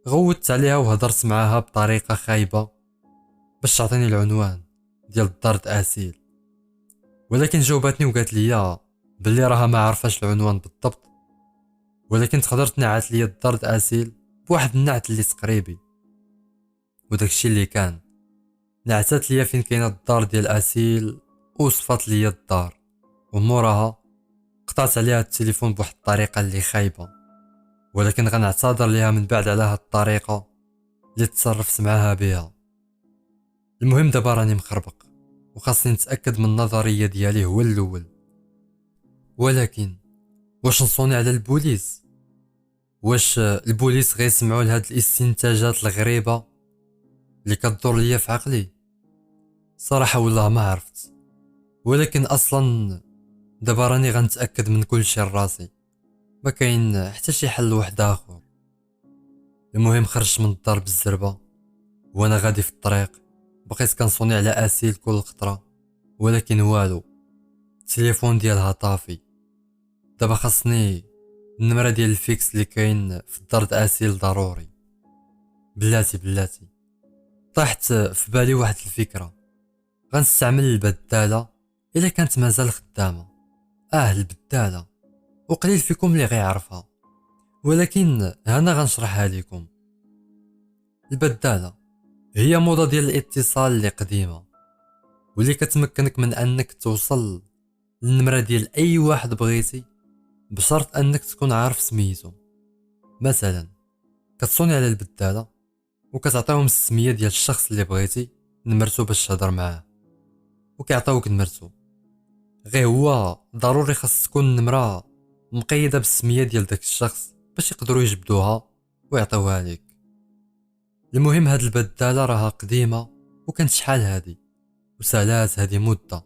Speaker 1: غوت عليها وهضرت معاها بطريقه خايبه باش تعطيني العنوان ديال الدار د اسيل، ولكن جاوباتني وقالت لي باللي راها ما عارفاش العنوان بالضبط، ولكن تقدر تنعت لي الدار د اسيل بواحد النعت اللي تقريبي. وداكشي اللي كان نعتات لي فين كاينه الدار ديال اسيل وصفات لي الدار، وموراها قطعت عليها التليفون بواحد الطريقه اللي خايبه، ولكن غنعتذر ليها من بعد على هاد الطريقه اللي تصرفت معاها بها. المهم دابا راني مخربق وخاصني نتاكد من النظريه ديالي هو الاول. ولكن واش نصوني على البوليس؟ واش البوليس غيسمعوا لهاد الاستنتاجات الغريبه اللي كتدور ليا في عقلي؟ صراحه والله ما عرفت. ولكن اصلا دابا راني غنتاكد من كل شيء راسي، ما كاين حتى شي حل واحد اخر. المهم خرجت من الدار بالزربه وانا غادي في الطريق، بقيت كنصوني على اسيل كل خطره، ولكن والو، التليفون ديالها طافي. دابا خاصني النمره ديال الفيكس اللي كاين في الدار د اسيل ضروري. بلاتي طاحت في بالي واحد الفكره، غنستعمل البداله الا كانت مازال خدامه. البداله وقليل فيكم اللي غيعرفها، ولكن هنا غنشرحها لكم. البداله هي موضه ديال الاتصال اللي قديمه، واللي كتمكنك من انك توصل للنمره ديال اي واحد بغيتي بشرط انك تكون عارف سميتو. مثلا كتصوني على البداله وكتعطيهم السميه ديال الشخص اللي بغيتي نمرتو باش تهضر معاه، وكيعطيوك نمرتو. غير هو ضروري خاص تكون النمره مقيده بالسميه ديال داك الشخص باش يقدروا يجبدوها ويعطيوها لك. المهم هاد البداله راها قديمه وكانت شحال هادي وسالات هادي مده،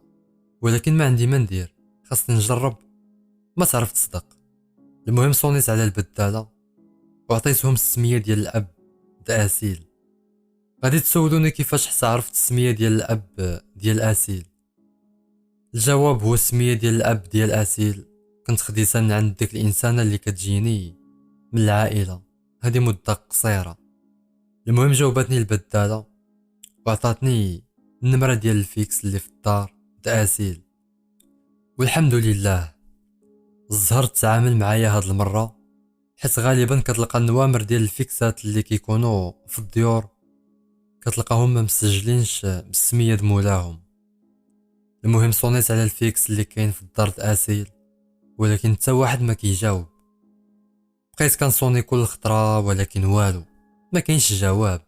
Speaker 1: ولكن ما عندي ما ندير، خاصني نجرب. ما تعرف تصدق. المهم صونيت على البداله وعطيتهم السميه ديال الاب د اسيل. غادي تسولوني كيفاش حتى عرفت السميه ديال الاب ديال اسيل. الجواب هو السميه ديال الاب ديال اسيل كنت خديتها من عند ديك الانسانه اللي كتجيني من العائله هذه مده قصيره. المهم جاوبتني البداله وعطاتني النمره ديال الفيكس اللي في الدار د اسيل. والحمد لله الزهر تعامل معايا هاد المره، حيت غالبا كتلقى النوامر ديال الفيكسات اللي كيكونوا في الديور كتلقاهم ما مسجلينش بالسميه د مولاهم. المهم صونيت على الفيكس اللي كاين في الدار د اسيل، ولكن حتى واحد ما كيجاوب. بقيت كنصوني كل خطره ولكن والو، ما كاينش جواب.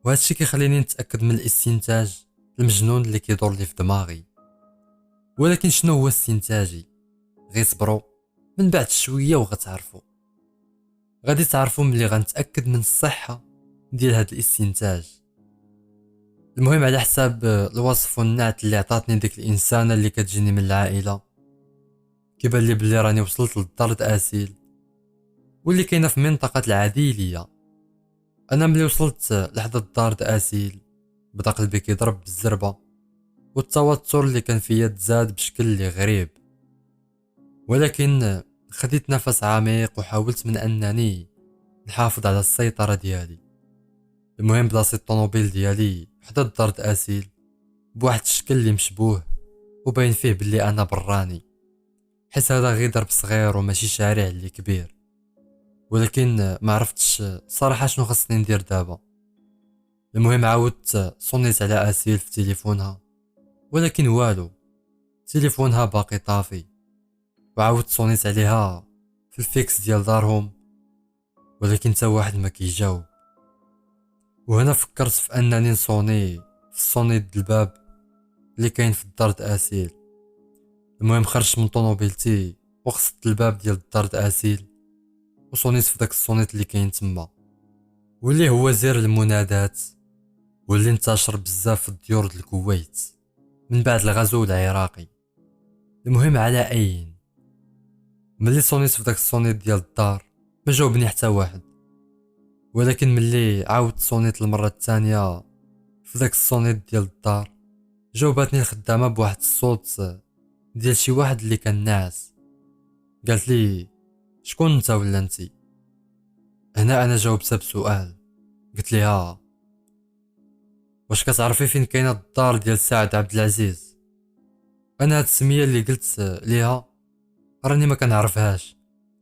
Speaker 1: وهذا الشيء كيخليني نتاكد من الاستنتاج المجنون اللي كيدور لي في دماغي. ولكن شنو هو استنتاجي؟ غير صبروا من بعد شويه وغتعرفوا. غادي تعرفوا ملي غنتاكد من الصحه ديال هذا الاستنتاج. المهم على حساب الوصف والنعت اللي عطاتني ديك الانسانه اللي كتجيني من العائله، كيبان لي بلي راني وصلت للدار د اسيل واللي كاينه في منطقه العديليه. انا ملي وصلت لحد الدار د اسيل بدا قلبي كيضرب بالزربه، والتوتر اللي كان فيا تزاد بشكل اللي غريب. ولكن خديت نفس عميق وحاولت من انني نحافظ على السيطره ديالي. المهم بلاصيت الطوموبيل ديالي حدا الدار د اسيل بواحد الشكل اللي مشبوه وباين فيه بلي انا براني، حيت هذا غير درب صغير وماشي شارع اللي كبير. ولكن ما عرفتش صراحه شنو خصني ندير دابا. المهم عاودت صونيت على اسيل في تليفونها، ولكن والو، تليفونها باقي طافي. وعاودت صونيت عليها في الفيكس ديال دارهم، ولكن حتى واحد ما كيجاوب. وهنا فكرت في انني نصوني في الصونيت د الباب اللي كاين في الدار د اسيل. المهم خرجت من طوموبيلتي وخصت الباب ديال الدار د اسيل وصونيت في داك الصونيت اللي كاين تما، واللي هو زر المنادات واللي انتشر بزاف في الديور د الكويت من بعد الغزو العراقي. المهم على اين ملي صونيت في داك الصونيت ديال الدار ما جاوبني حتى واحد. ولكن ملي عاودت صونيت المره الثانيه في داك الصونيت ديال الدار جاوبتني الخدامه بواحد الصوت ديال شي واحد اللي كان ناعس. قالت لي شكون انت ولا انتي؟ هنا انا جاوبتها بسؤال، قلت لها واش كتعرفي فين كاينه الدار ديال سعد عبد العزيز؟ انا هاد السميه اللي قلت ليها راني ما كنعرفهاش،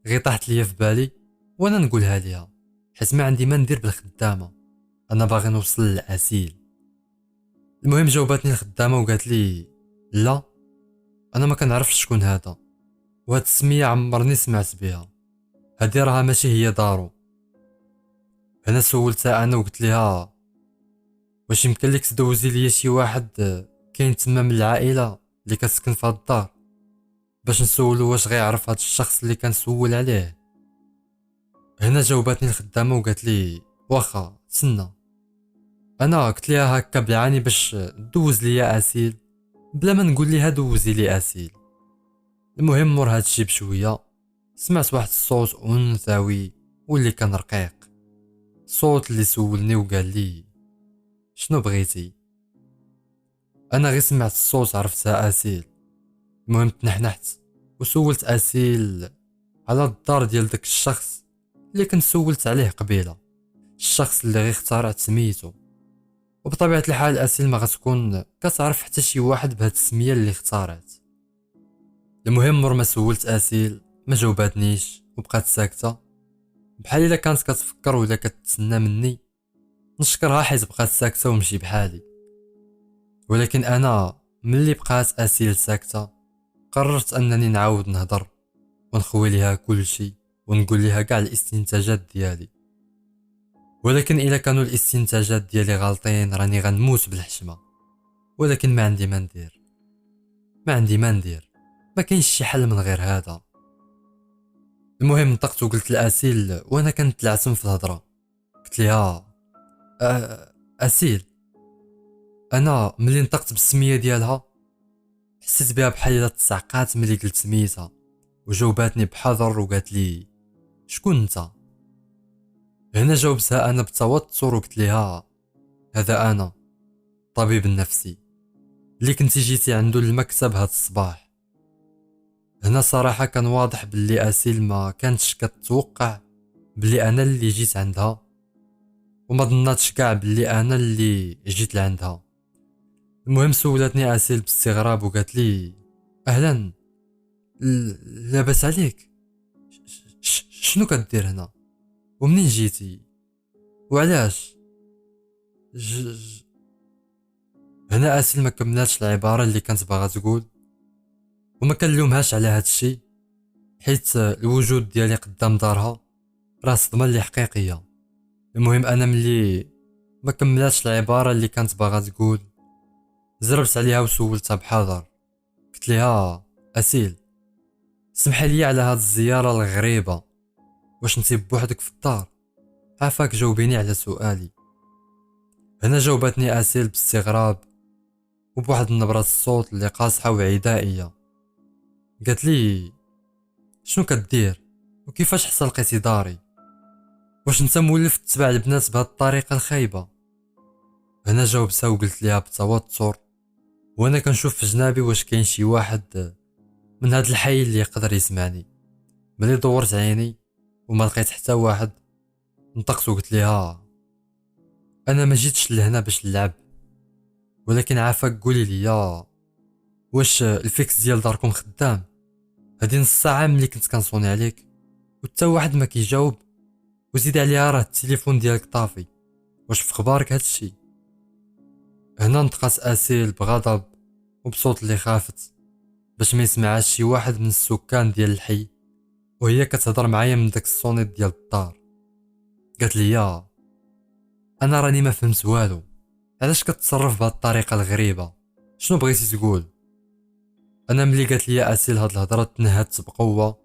Speaker 1: غير طاحت ليا في بالي وانا نقولها ليها، حيت ما عندي ما ندير بالخدامه، انا باغي نوصل للاسيل. المهم جاوبتني الخدامه وقالت لي لا، انا ما كنعرفش شكون هذا، وهاد السميه عمرني سمعت بها، هادي راها ماشي هي دارو. انا سولتها انا وقلت لها واش يمكن لك تدوزي ليا شي واحد كاين تما من العائله اللي كتسكن في هاد الدار باش نسولو واش غيعرف هاد الشخص اللي كنسول عليه. هنا جاوباتني الخدامه وقالت لي واخا تسنى. انا قلت ليها هكا بالعاني باش دوز ليا اسيل بلا ما نقول ليها دوزي لي اسيل. المهم مور هادشي بشويه سمعت واحد الصوت انثوي واللي كان رقيق، صوت اللي سولني وقال لي شنو بغيتي. انا غير سمعت الصوت عرفتها اسيل. المهم تنحنحت وسولت اسيل على الدار ديال داك الشخص اللي كنت سولت عليه قبيله، الشخص اللي غير اخترعت سميتو. وبطبيعه الحال اسيل ما غتكون كتعرف حتى شي واحد بهاد السميه اللي اختارت. المهم مور ما سولت اسيل ما جاوباتنيش وبقات ساكته بحال الا كانت كتفكر ولا كتسنى مني نشكرها حيت بقات ساكته ومشي بحالي. ولكن انا ملي بقات اسيل ساكته قررت انني نعاود نهضر ونخوي ليها كل شيء ونقول ليها كاع الاستنتاجات ديالي. ولكن الا كانوا الاستنتاجات ديالي غالطين راني غنموت بالحشمه. ولكن ما عندي ما ندير ما كاينش شي حل من غير هذا. المهم نطقت وقلت لاسيل وانا كنت لعتم في الهضره، قلت ليها اسيل انا ملي نطقت بالسميه ديالها حسيت بها بحال الا تصعقات ملي قلت سميتها، وجاوباتني بحذر وقالت لي شكون انت. هنا جاوبتها انا بتوتر وقلت ليها هذا انا الطبيب النفسي اللي كنتي جيتي عنده المكتب هاد الصباح. هنا صراحه كان واضح باللي اسيل ما كانتش كتوقع باللي انا اللي جيت عندها وما ظناتش كاع باللي انا اللي جيت لعندها. المهم سولتني اسيل باستغراب وقالت لي اهلا لاباس عليك، شنو كدير هنا ومنين جيتي وعلاش هنا اسيل ما كملاتش العباره اللي كانت باغا تقول وما كنلومهاش على هادشي حيت الوجود ديالي قدام دارها راه صدمه اللي حقيقيه. المهم انا ملي ما كملاتش العباره اللي كانت باغا تقول زربت عليها وسولتها بحذر، قلت لها اسيل سمح لي على هاد الزياره الغريبه، واش انتي بوحدك في الدار؟ عافاك جاوبيني على سؤالي. هنا جاوبتني اسيل باستغراب وبواحد النبره الصوت اللي قاصحه وعدائيه، قالت لي شنو كدير وكيفاش حصل لقيتي داري؟ واش انت مولف تتبع البنات بهاد الطريقه الخايبه؟ هنا جاوبتها وقلت ليها بتوتر وانا كنشوف في جنابي واش كاين شي واحد من هاد الحي اللي يقدر يسمعني. ملي دورت عيني وما لقيت حتى واحد نطقت وقلت ليها انا ما جيتش لهنا باش نلعب، ولكن عافاك قولي لي واش الفيكس ديال داركم خدام؟ هادي نص ساعه ملي كنت كنصوني عليك وتا واحد ما كيجاوب، وزيد عليها راه التليفون ديالك طافي، واش في خبارك هادشي؟ هنا نطقات اسيل بغضب وبصوت اللي خافت باش ما يسمعهاش شي واحد من السكان ديال الحي وهي كتهضر معايا من داك الصونيط ديال الدار. قالت لي انا راني ما فهمت والو، علاش كتصرف بهاد الطريقه الغريبه؟ شنو بغيتي تقول؟ انا ملي قالت لي اسيل هاد الهضره تنهدت بقوه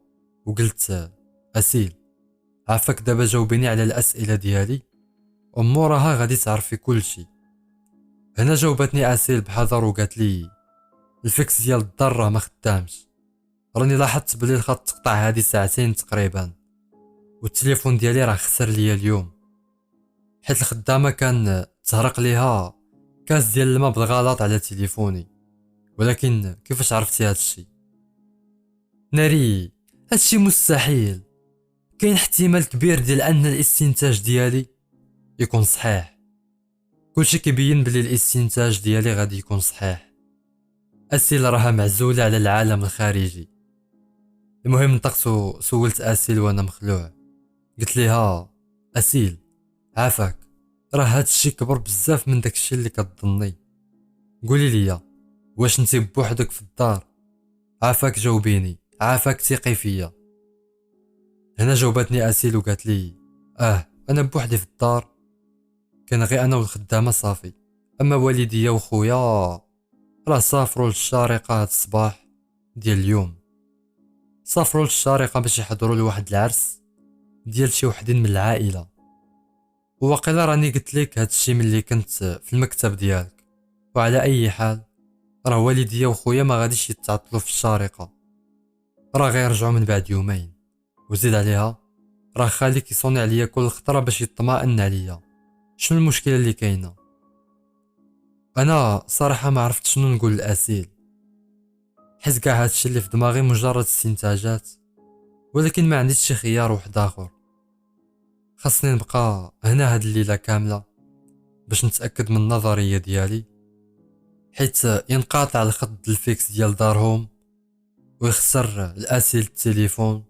Speaker 1: وقلت اسيل عافاك دابا جاوبيني على الاسئله ديالي وموراها غادي تعرفي كل شيء. هنا جاوبتني اسيل بحذر وقالت لي الفيكس ديال الدار راه ما خدامش، راني لاحظت بلي الخط تقطع هادي ساعتين تقريبا، والتليفون ديالي راه خسر ليا اليوم حيت الخدامه كان تهرق ليها كاس ديال الماء بالغلط على تليفوني. ولكن كيفاش عرفتي هادشي؟ ناري هادشي مستحيل، كاين احتمال كبير ديال ان الاستنتاج ديالي يكون صحيح. كلشي كيبين بلي الاستنتاج ديالي غادي يكون صحيح. اسيل راها معزوله على العالم الخارجي. المهم نطقت سولت اسيل وانا مخلوع، قلت ليها اسيل عافاك راه هادشي كبر بزاف من داكشي اللي كتظني، قولي لي واش انتي بوحدك في الدار؟ عافاك جاوبيني، عافاك ثقي فيا. هنا جاوبتني اسيل وقالت لي انا بوحدي في الدار، كان غير انا والخدامه صافي، اما والديا وخويا راه سافروا للشارقة هاد الصباح ديال اليوم. سافروا للشارقة باش يحضروا لواحد العرس ديال شي وحدين من العائلة. وواقيلا راني قلت لك هادشي ملي كنت في المكتب ديالك. وعلى اي حال راه والديا وخويا ما غاديش يتعطلوا في الشارقة، راه غيرجعوا من بعد يومين. وزيد عليها راه خالي كيصوني عليا كل خطرة باش يطمئن عليا. شنو المشكلة اللي كاينة؟ انا صراحة ما عرفت شنو نقول لأسيل، حيت كاع هادشي اللي في دماغي مجرد استنتاجات، ولكن ما عنديش شي خيار واحد اخر. خاصني نبقى هنا هاد الليلة كاملة باش نتأكد من النظرية ديالي، حيت ينقاطع الخط الفيكس ديال دارهم ويخسر الأسيل التليفون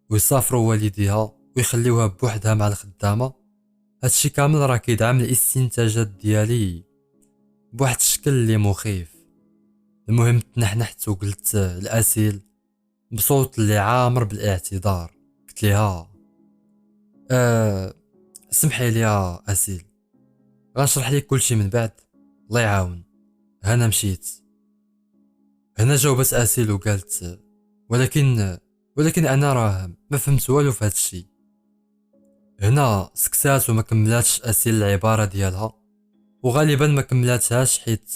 Speaker 1: ويسافروا والديها ويخليوها بوحدها مع الخدامة. هادشي كامل راه كيدعم الاستنتاجات ديالي بواحد الشكل اللي مخيف. المهم تنحنحت وقلت الأسيل بصوت اللي عامر بالاعتذار، قلت ليها سمحي لي يا أسيل، غنشرح لك كلشي من بعد، الله يعاون. هنا مشيت. هنا جاوبت أسيل وقالت ولكن انا راه ما فهمت والو في هادشي. هنا سكتات وما كملاتش أسيل العبارة ديالها، وغالبا ما كملاتهاش حيت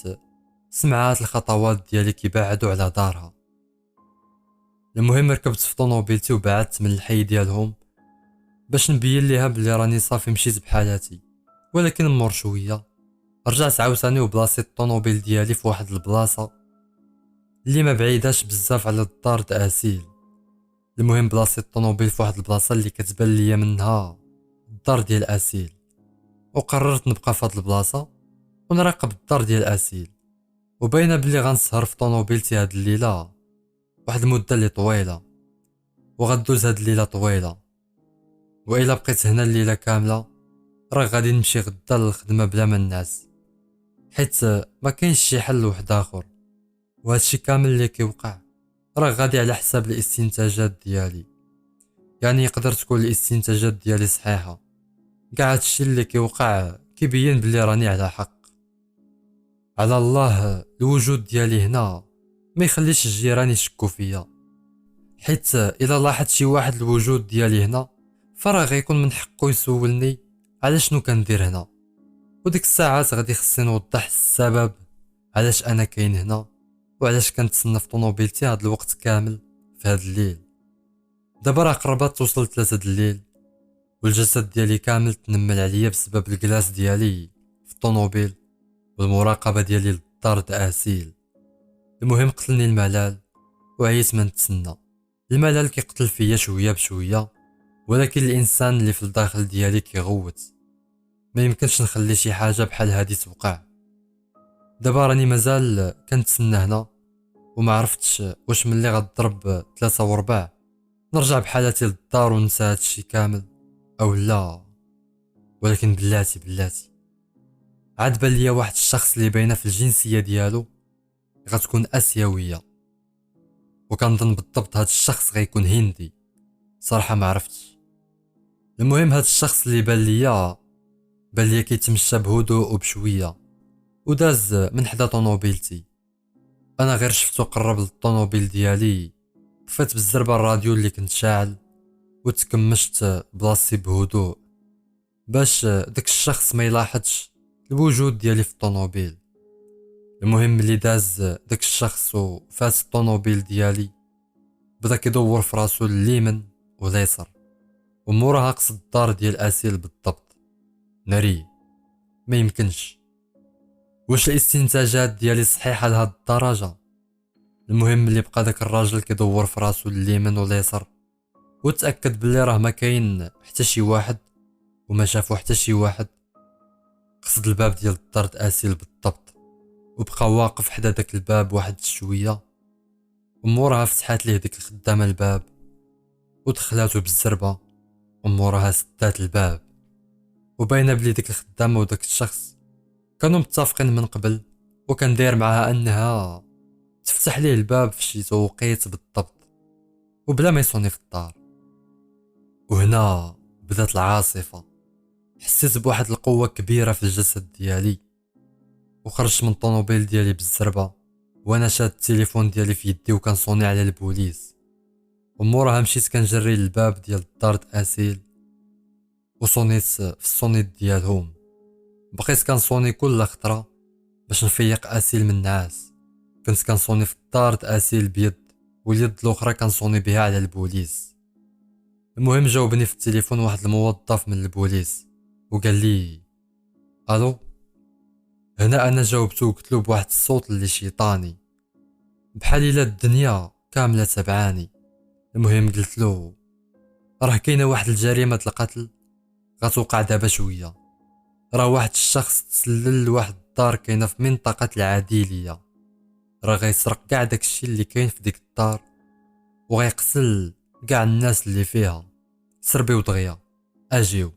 Speaker 1: سمعات الخطوات ديالي كيبعدوا على دارها. المهم ركبت في طونوبيلتي وبعدت من الحي ديالهم باش نبين ليها بلي راني صافي مشيت بحالاتي. ولكن مور شويه رجعت عاوتاني وبلاصيت الطونوبيل ديالي في واحد البلاصه اللي ما بعيداش بزاف على الدار د أسيل. المهم بلاصيت الطونوبيل في واحد البلاصه اللي كتبان ليا منها الدار ديال أسيل، وقررت نبقى في هاد البلاصه ونراقب الدار ديال أسيل. وباينه بلي غنسهر في طونوبيلتي هاد الليله واحد المده اللي طويله، وغدوز هاد الليله طويله. والا بقيت هنا الليله كامله راه غادي نمشي غدا للخدمه بلا ما نعس، حيت ما كاينش شي حل واحد اخر. وهادشي كامل اللي كيوقع راه غادي على حساب الاستنتاجات ديالي، يعني يقدر تكون الاستنتاجات ديالي صحيحه. كاع هادشي اللي كيوقع كيبين بلي راني على حق. على الله الوجود ديالي هنا ما يخليش الجيران يشكوا فيا، حيت الا لاحظ شي واحد الوجود ديالي هنا فراه غيكون من حقه يسولني على شنو كندير هنا. وديك الساعات غادي خصني نوضح السبب علاش انا كاين هنا، وعلاش كنتسنى في طونوبيلتي هاد الوقت كامل في هاد الليل. دابا راه قربت توصل 3 د الليل، والجسد ديالي كامل تنمل عليا بسبب الكلاس ديالي في الطونوبيل والمراقبه ديالي للدار د أسيل. المهم قتلني الملل وعيت ما نتسنى. الملل كيقتل فيا شويه بشويه، ولكن الانسان اللي في الداخل ديالي كيغوت. ما يمكنش نخلي شي حاجه بحال هادي توقع. دابا راني مازال كنتسنى هنا، وما عرفتش واش ملي غضرب 3 و4 نرجع بحالاتي للدار وننسى هادشي كامل او لا. ولكن بلاتي عاد بان ليا واحد الشخص اللي باينه في الجنسيه ديالو غتكون اسيويه، وكنظن بالضبط هاد الشخص غيكون هندي. صراحه ما عرفتش. المهم هاد الشخص اللي بان ليا كيتمشى بهدوء وبشويه، وداز من حدا طونوبيلتي. انا غير شفتو قرب للطونوبيل ديالي، طفيت بالزربه الراديو اللي كنت شاعل وتكمشت بلاصتي بهدوء باش داك الشخص ما يلاحظش الوجود ديالي في الطونوبيل. المهم ملي داز داك الشخص وفات الطونوبيل ديالي بدا كيدور في راسو اليمين واليسار، وموراها قصد الدار ديال أسيل بالضبط. ناري ما يمكنش، واش الاستنتاجات ديالي صحيحه لهاد الدرجه؟ المهم اللي بقى داك الراجل كيدور في راسو اليمين واليسار وتاكد بلي راه ما كاين حتى شي واحد، وما شافو حتى شي واحد. قصد الباب ديال الدار د أسيل بالضبط، وبقى واقف حدا داك الباب واحد شويه، وموراها فتحات ليه ديك الخدامه الباب ودخلاتو بالزربه، وموراها سدات الباب. وباينه بلي ديك الخدامه وداك الشخص كانوا متفقين من قبل، وكان داير معها انها تفتح ليه الباب في شي توقيت بالضبط وبلا ما يصوني في الدار. وهنا بدات العاصفه. حسيت بواحد القوه كبيره في الجسد ديالي، وخرجت من الطونوبيل ديالي بالزربه وانا شاد التليفون ديالي في يدي وكنصوني على البوليس. وموراها مشيت كنجري للباب ديال الدار اسيل وصونيت في الصونيت ديالهم. بقيت كنصوني كل خطره باش نفيق اسيل من النعاس. كنت كنصوني في الدار اسيل بيد واليد الاخرى كنصوني بها على البوليس. المهم جاوبني في التليفون واحد الموظف من البوليس وقال لي الو. هنا انا جاوبته وقلت له بواحد الصوت اللي شيطاني بحال الا الدنيا كامله تبعاني. المهم قلت له راه كاينه واحد الجريمه القتل غتوقع دابا شويه. راه واحد الشخص تسلل لواحد الدار كاينه في منطقه العاديليه. راه غيسرق كاع داكشي اللي كاين في ديك الدار وغيقتل كاع الناس اللي فيها. سربيو دغيا اجيو.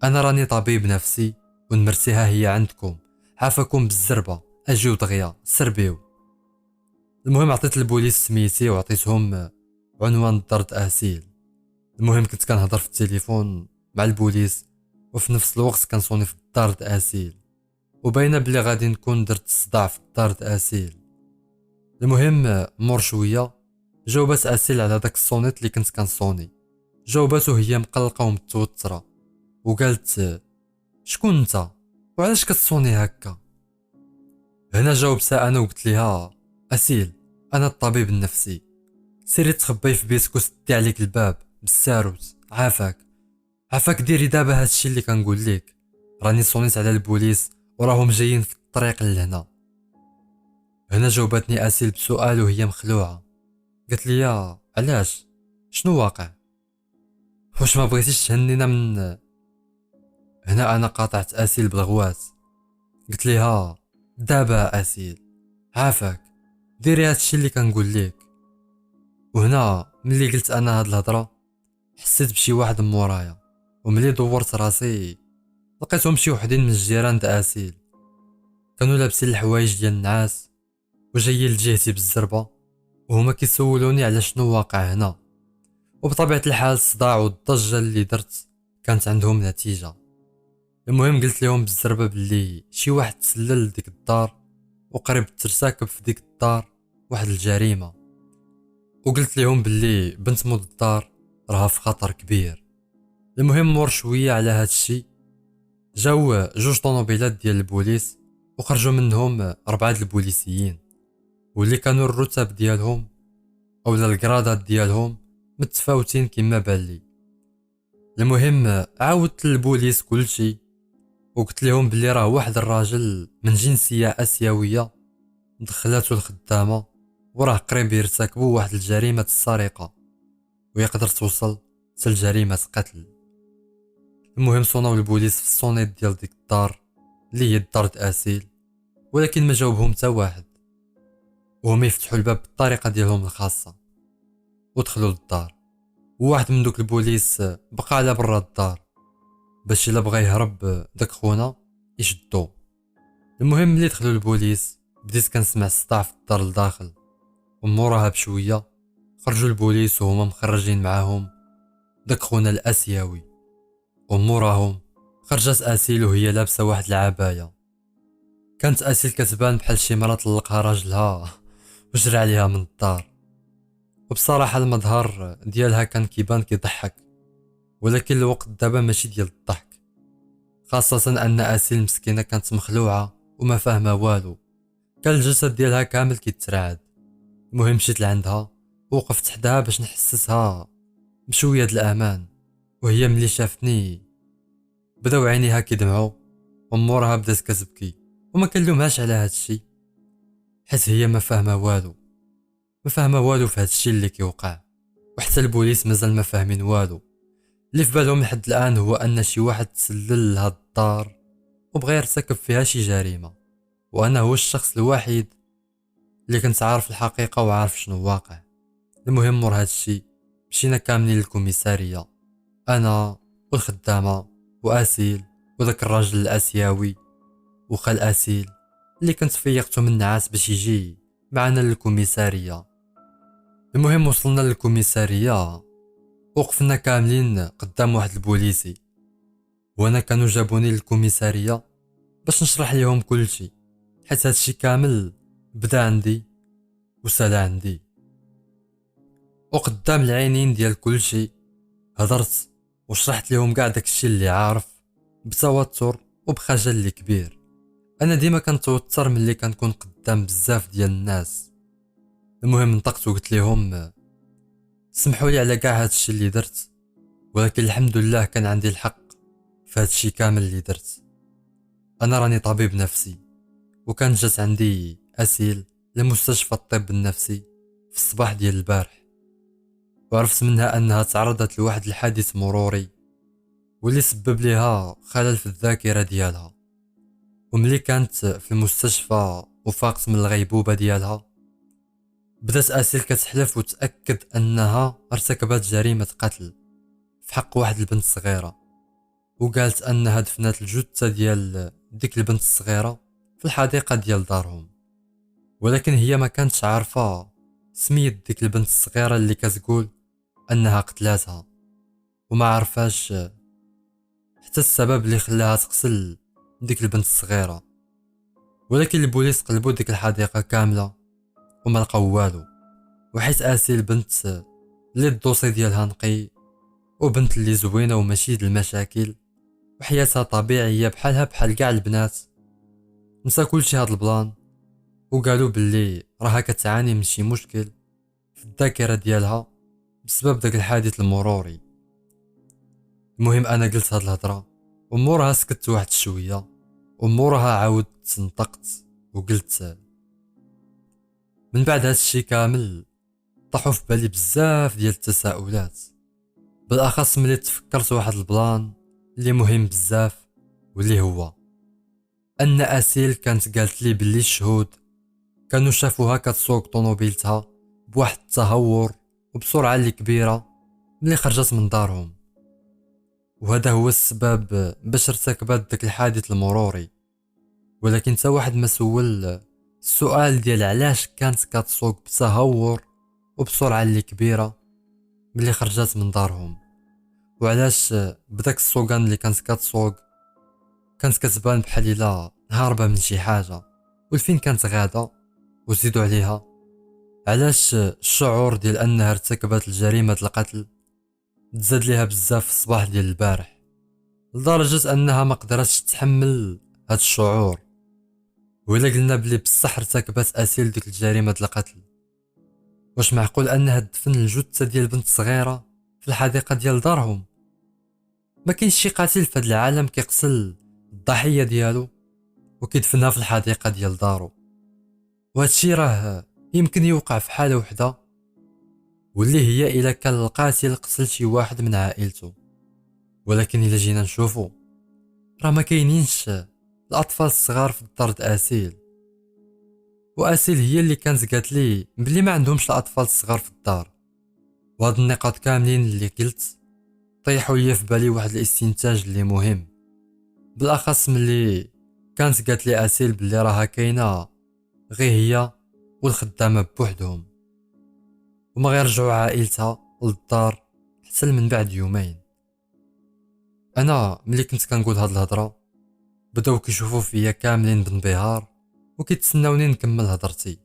Speaker 1: انا راني طبيب نفسي ونمرتي ها هي عندكم. عافاكم بالزربه اجيو دغيا سربيو. المهم عطيت البوليس سميتي وعطيتهم عنوان دار اسيل. المهم كنت كنهضر في التليفون مع البوليس وفي نفس الوقت كنصوني في الدار اسيل وباينه بلي غادي نكون درت الصداع في الدار اسيل. المهم مور شويه جاوبات اسيل على داك الصونيت اللي كنت كنصوني. جاوباته هي مقلقه ومتوتره وقالت شكون انت وعلاش كتصوني هكا. هنا جاوبتها انا وقلت ليها اسيل انا الطبيب النفسي. سيري تخبي في بيتك وسدي عليك الباب بالساروت. عافاك ديري دابا هادشي اللي كنقول لك. راني صونيت على البوليس وراهم جايين في الطريق لهنا. هنا جاوبتني اسيل بسؤال وهي مخلوعه. قالت لي علاش شنو واقع واش ما بغيتيش تهنينا من. هنا انا قاطعت اسيل بالغوات. قلت ليها دابا اسيل عافاك ديري هادشي اللي كنقول لك. وهنا ملي قلت انا هاد الهضره حسيت بشي واحد من مورايا وملي دورت راسي لقيتهم شي وحدين من الجيران د اسيل كانوا لابسين الحوايج ديال النعاس وجايين لجهتي بالزربه وهما كيسولوني على شنو واقع هنا. وبطبيعه الحال الصداع والضجه اللي درت كانت عندهم نتيجه. المهم قلت لهم بالزربه باللي شي واحد تسلل لديك الدار وقريب ترتكب في ديك الدار واحد الجريمه. وقلت لهم باللي بنت مود الدار راها في خطر كبير. المهم مور شويه على هاد الشيء جاو جوج طوموبيلات ديال البوليس وخرجوا منهم 4 البوليسيين واللي كانوا الرتب ديالهم اولا الكرادات ديالهم متفاوتين كما بان لي. المهم عاودت للبوليس كلشي وقلت لهم بلي راه واحد الراجل من جنسيه اسيويه دخلاتو الخدامه وراه قريب يرتكبوا واحد الجريمه السرقه ويقدر توصل حتى لجريمه قتل. المهم صوناو البوليس في الصونيت ديال ديك الدار اللي هي الدار اسيل ولكن ما جاوبهم حتى واحد. وهم يفتحوا الباب بالطريقه ديالهم الخاصه ودخلوا للدار. وواحد من دوك البوليس بقى على برا الدار باش الا بغى يهرب داك خونا يشدو. المهم ملي دخلوا البوليس بديت كنسمع الصداع في الدار لداخل وموراها بشويه خرجوا البوليس وهما مخرجين معاهم داك خونا الاسيوي. وموراهم خرجت اسيل وهي لابسه واحد العبايه. كانت اسيل كتبان بحال شي مرا طلقها راجلها وجرى عليها من الدار. وبصراحه المظهر ديالها كان كيبان كيضحك ولكن الوقت دابا ماشي ديال الضحك خاصه ان اسيل مسكينه كانت مخلوعه وما فاهمه والو. كان الجسد ديالها كامل كيترعد. المهم مشيت لعندها ووقفت حداها باش نحسسها بشويه د الامان. وهي ملي شافتني بداو عينيها كيدمعوا ومورها بدات كتبكي وما كنلومهاش على هادشي حيت هي ما فاهمه والو في هادشي اللي كيوقع. وحتى البوليس مازال ما فاهمين والو. اللي في بالهم لحد الان هو ان شي واحد تسلل لهاد الدار وبغى يرتكب فيها شي جريمه وانا هو الشخص الوحيد اللي كنت عارف الحقيقه وعارف شنو واقع. المهم مور هادشي مشينا كاملين للكوميساريه انا والخدامه واسيل وداك الراجل الاسيوي وخال اسيل اللي كنت فيقته من النعاس باش يجي معنا للكوميساريه. المهم وصلنا للكوميساريه وقفنا كاملين قدام واحد البوليسي وانا كانوا جابوني للكوميساريه باش نشرح لهم كل شيء حيت هادشي كامل بدا عندي وسالا عندي وقدام العينين ديال كلشي. هضرت وشرحت لهم كاع داكشي اللي عارف بتوتر وبخجل اللي كبير. انا ديما كنتوتر ملي كنكون قدام بزاف ديال الناس. المهم نطقت وقلت لهم سمحوا لي على كاع هادشي اللي درت، ولكن الحمد لله كان عندي الحق في هادشي كامل اللي درت. انا راني طبيب نفسي، وكان جات عندي اسيل لمستشفى الطب النفسي في الصباح ديال البارح، وعرفت منها انها تعرضت لواحد الحادث مروري واللي سبب ليها خلل في الذاكرة ديالها. وملي كانت في المستشفى وفاقت من الغيبوبة ديالها، بدات اسيل كتحلف وتأكد انها ارتكبت جريمة قتل في حق واحد البنت صغيرة، وقالت انها دفنات الجثة ديال ديك البنت الصغيرة في الحديقة ديال دارهم. ولكن هي ما كانتش عارفة سمية ديك البنت الصغيرة اللي كتقول انها قتلاتها، وما عرفاش حتى السبب اللي خلاها تقتل ديك البنت الصغيرة. ولكن البوليس قلبوا ديك الحديقة كاملة وما لقاو والو، وحيت اسيل بنت اللي الدوسي ديالها نقي، وبنت اللي زوينة وماشي د المشاكل، وحياتها طبيعية بحالها بحال كاع البنات، نسى كلشي هاد البلان. وقالوا باللي راها كتعاني من شي مشكل في الذاكرة ديالها بسبب داك الحادث المروري. المهم انا قلت هاد الهضرة ومورها سكت واحد شوية، ومورها عاودت نطقت وقلت من بعد هاد الشي كامل طاحوا في بالي بزاف ديال التساؤلات، بالاخص ملي تفكرت واحد البلان اللي مهم بزاف، واللي هو ان اسيل كانت قالت لي باللي الشهود كانوا شافوها كتسوق طوموبيلتها بواحد التهور وبسرعه اللي كبيره ملي خرجت من دارهم، وهذا هو السبب باش ارتكبت داك الحادث المروري. ولكن تا واحد ما سول السؤال ديال علاش كانت كتسوق بتهور وبسرعه اللي كبيره ملي خرجت من دارهم، وعلاش بداك السوقان اللي كانت كتسوق كانت كتبان بحال الا هاربه من شي حاجه، والفين كانت غاده. وزيدوا عليها علاش الشعور ديال انها ارتكبت الجريمه القتل تزاد ليها بزاف في الصباح ديال البارح، لدرجه انها ما قدرتش تتحمل هاد الشعور. وإلا قلنا بلي بصح ارتكبت اسيل ديك الجريمه القتل، واش معقول انها تدفن الجثه ديال بنت صغيره في الحديقه ديال دارهم؟ ما كاينش شي قاتل في هاد العالم كيقتل الضحيه ديالو وكيدفنها في الحديقه ديال دارو. وهادشي راه يمكن يوقع في حاله وحده، واللي هي الا كان القاتل قتل شي واحد من عائلته. ولكن الا جينا نشوفو راه ما كاينينش الاطفال الصغار في الدار د اسيل، واسيل هي اللي كانت قالت لي بلي ما عندهمش الاطفال الصغار في الدار. وهاد النقاط كاملين اللي قلت طيحوا لي في بالي واحد الاستنتاج اللي مهم، بالاخص ملي كانت قالت لي اسيل بلي راها كاينه غير هي والخدامه بوحدهم، وما غيرجعوا عائلتها للدار حتى من بعد يومين. انا ملي كنت كنقول هاد الهضره بداو كيشوفوا فيا كاملين بانبهار وكيتسناوني نكمل هضرتي.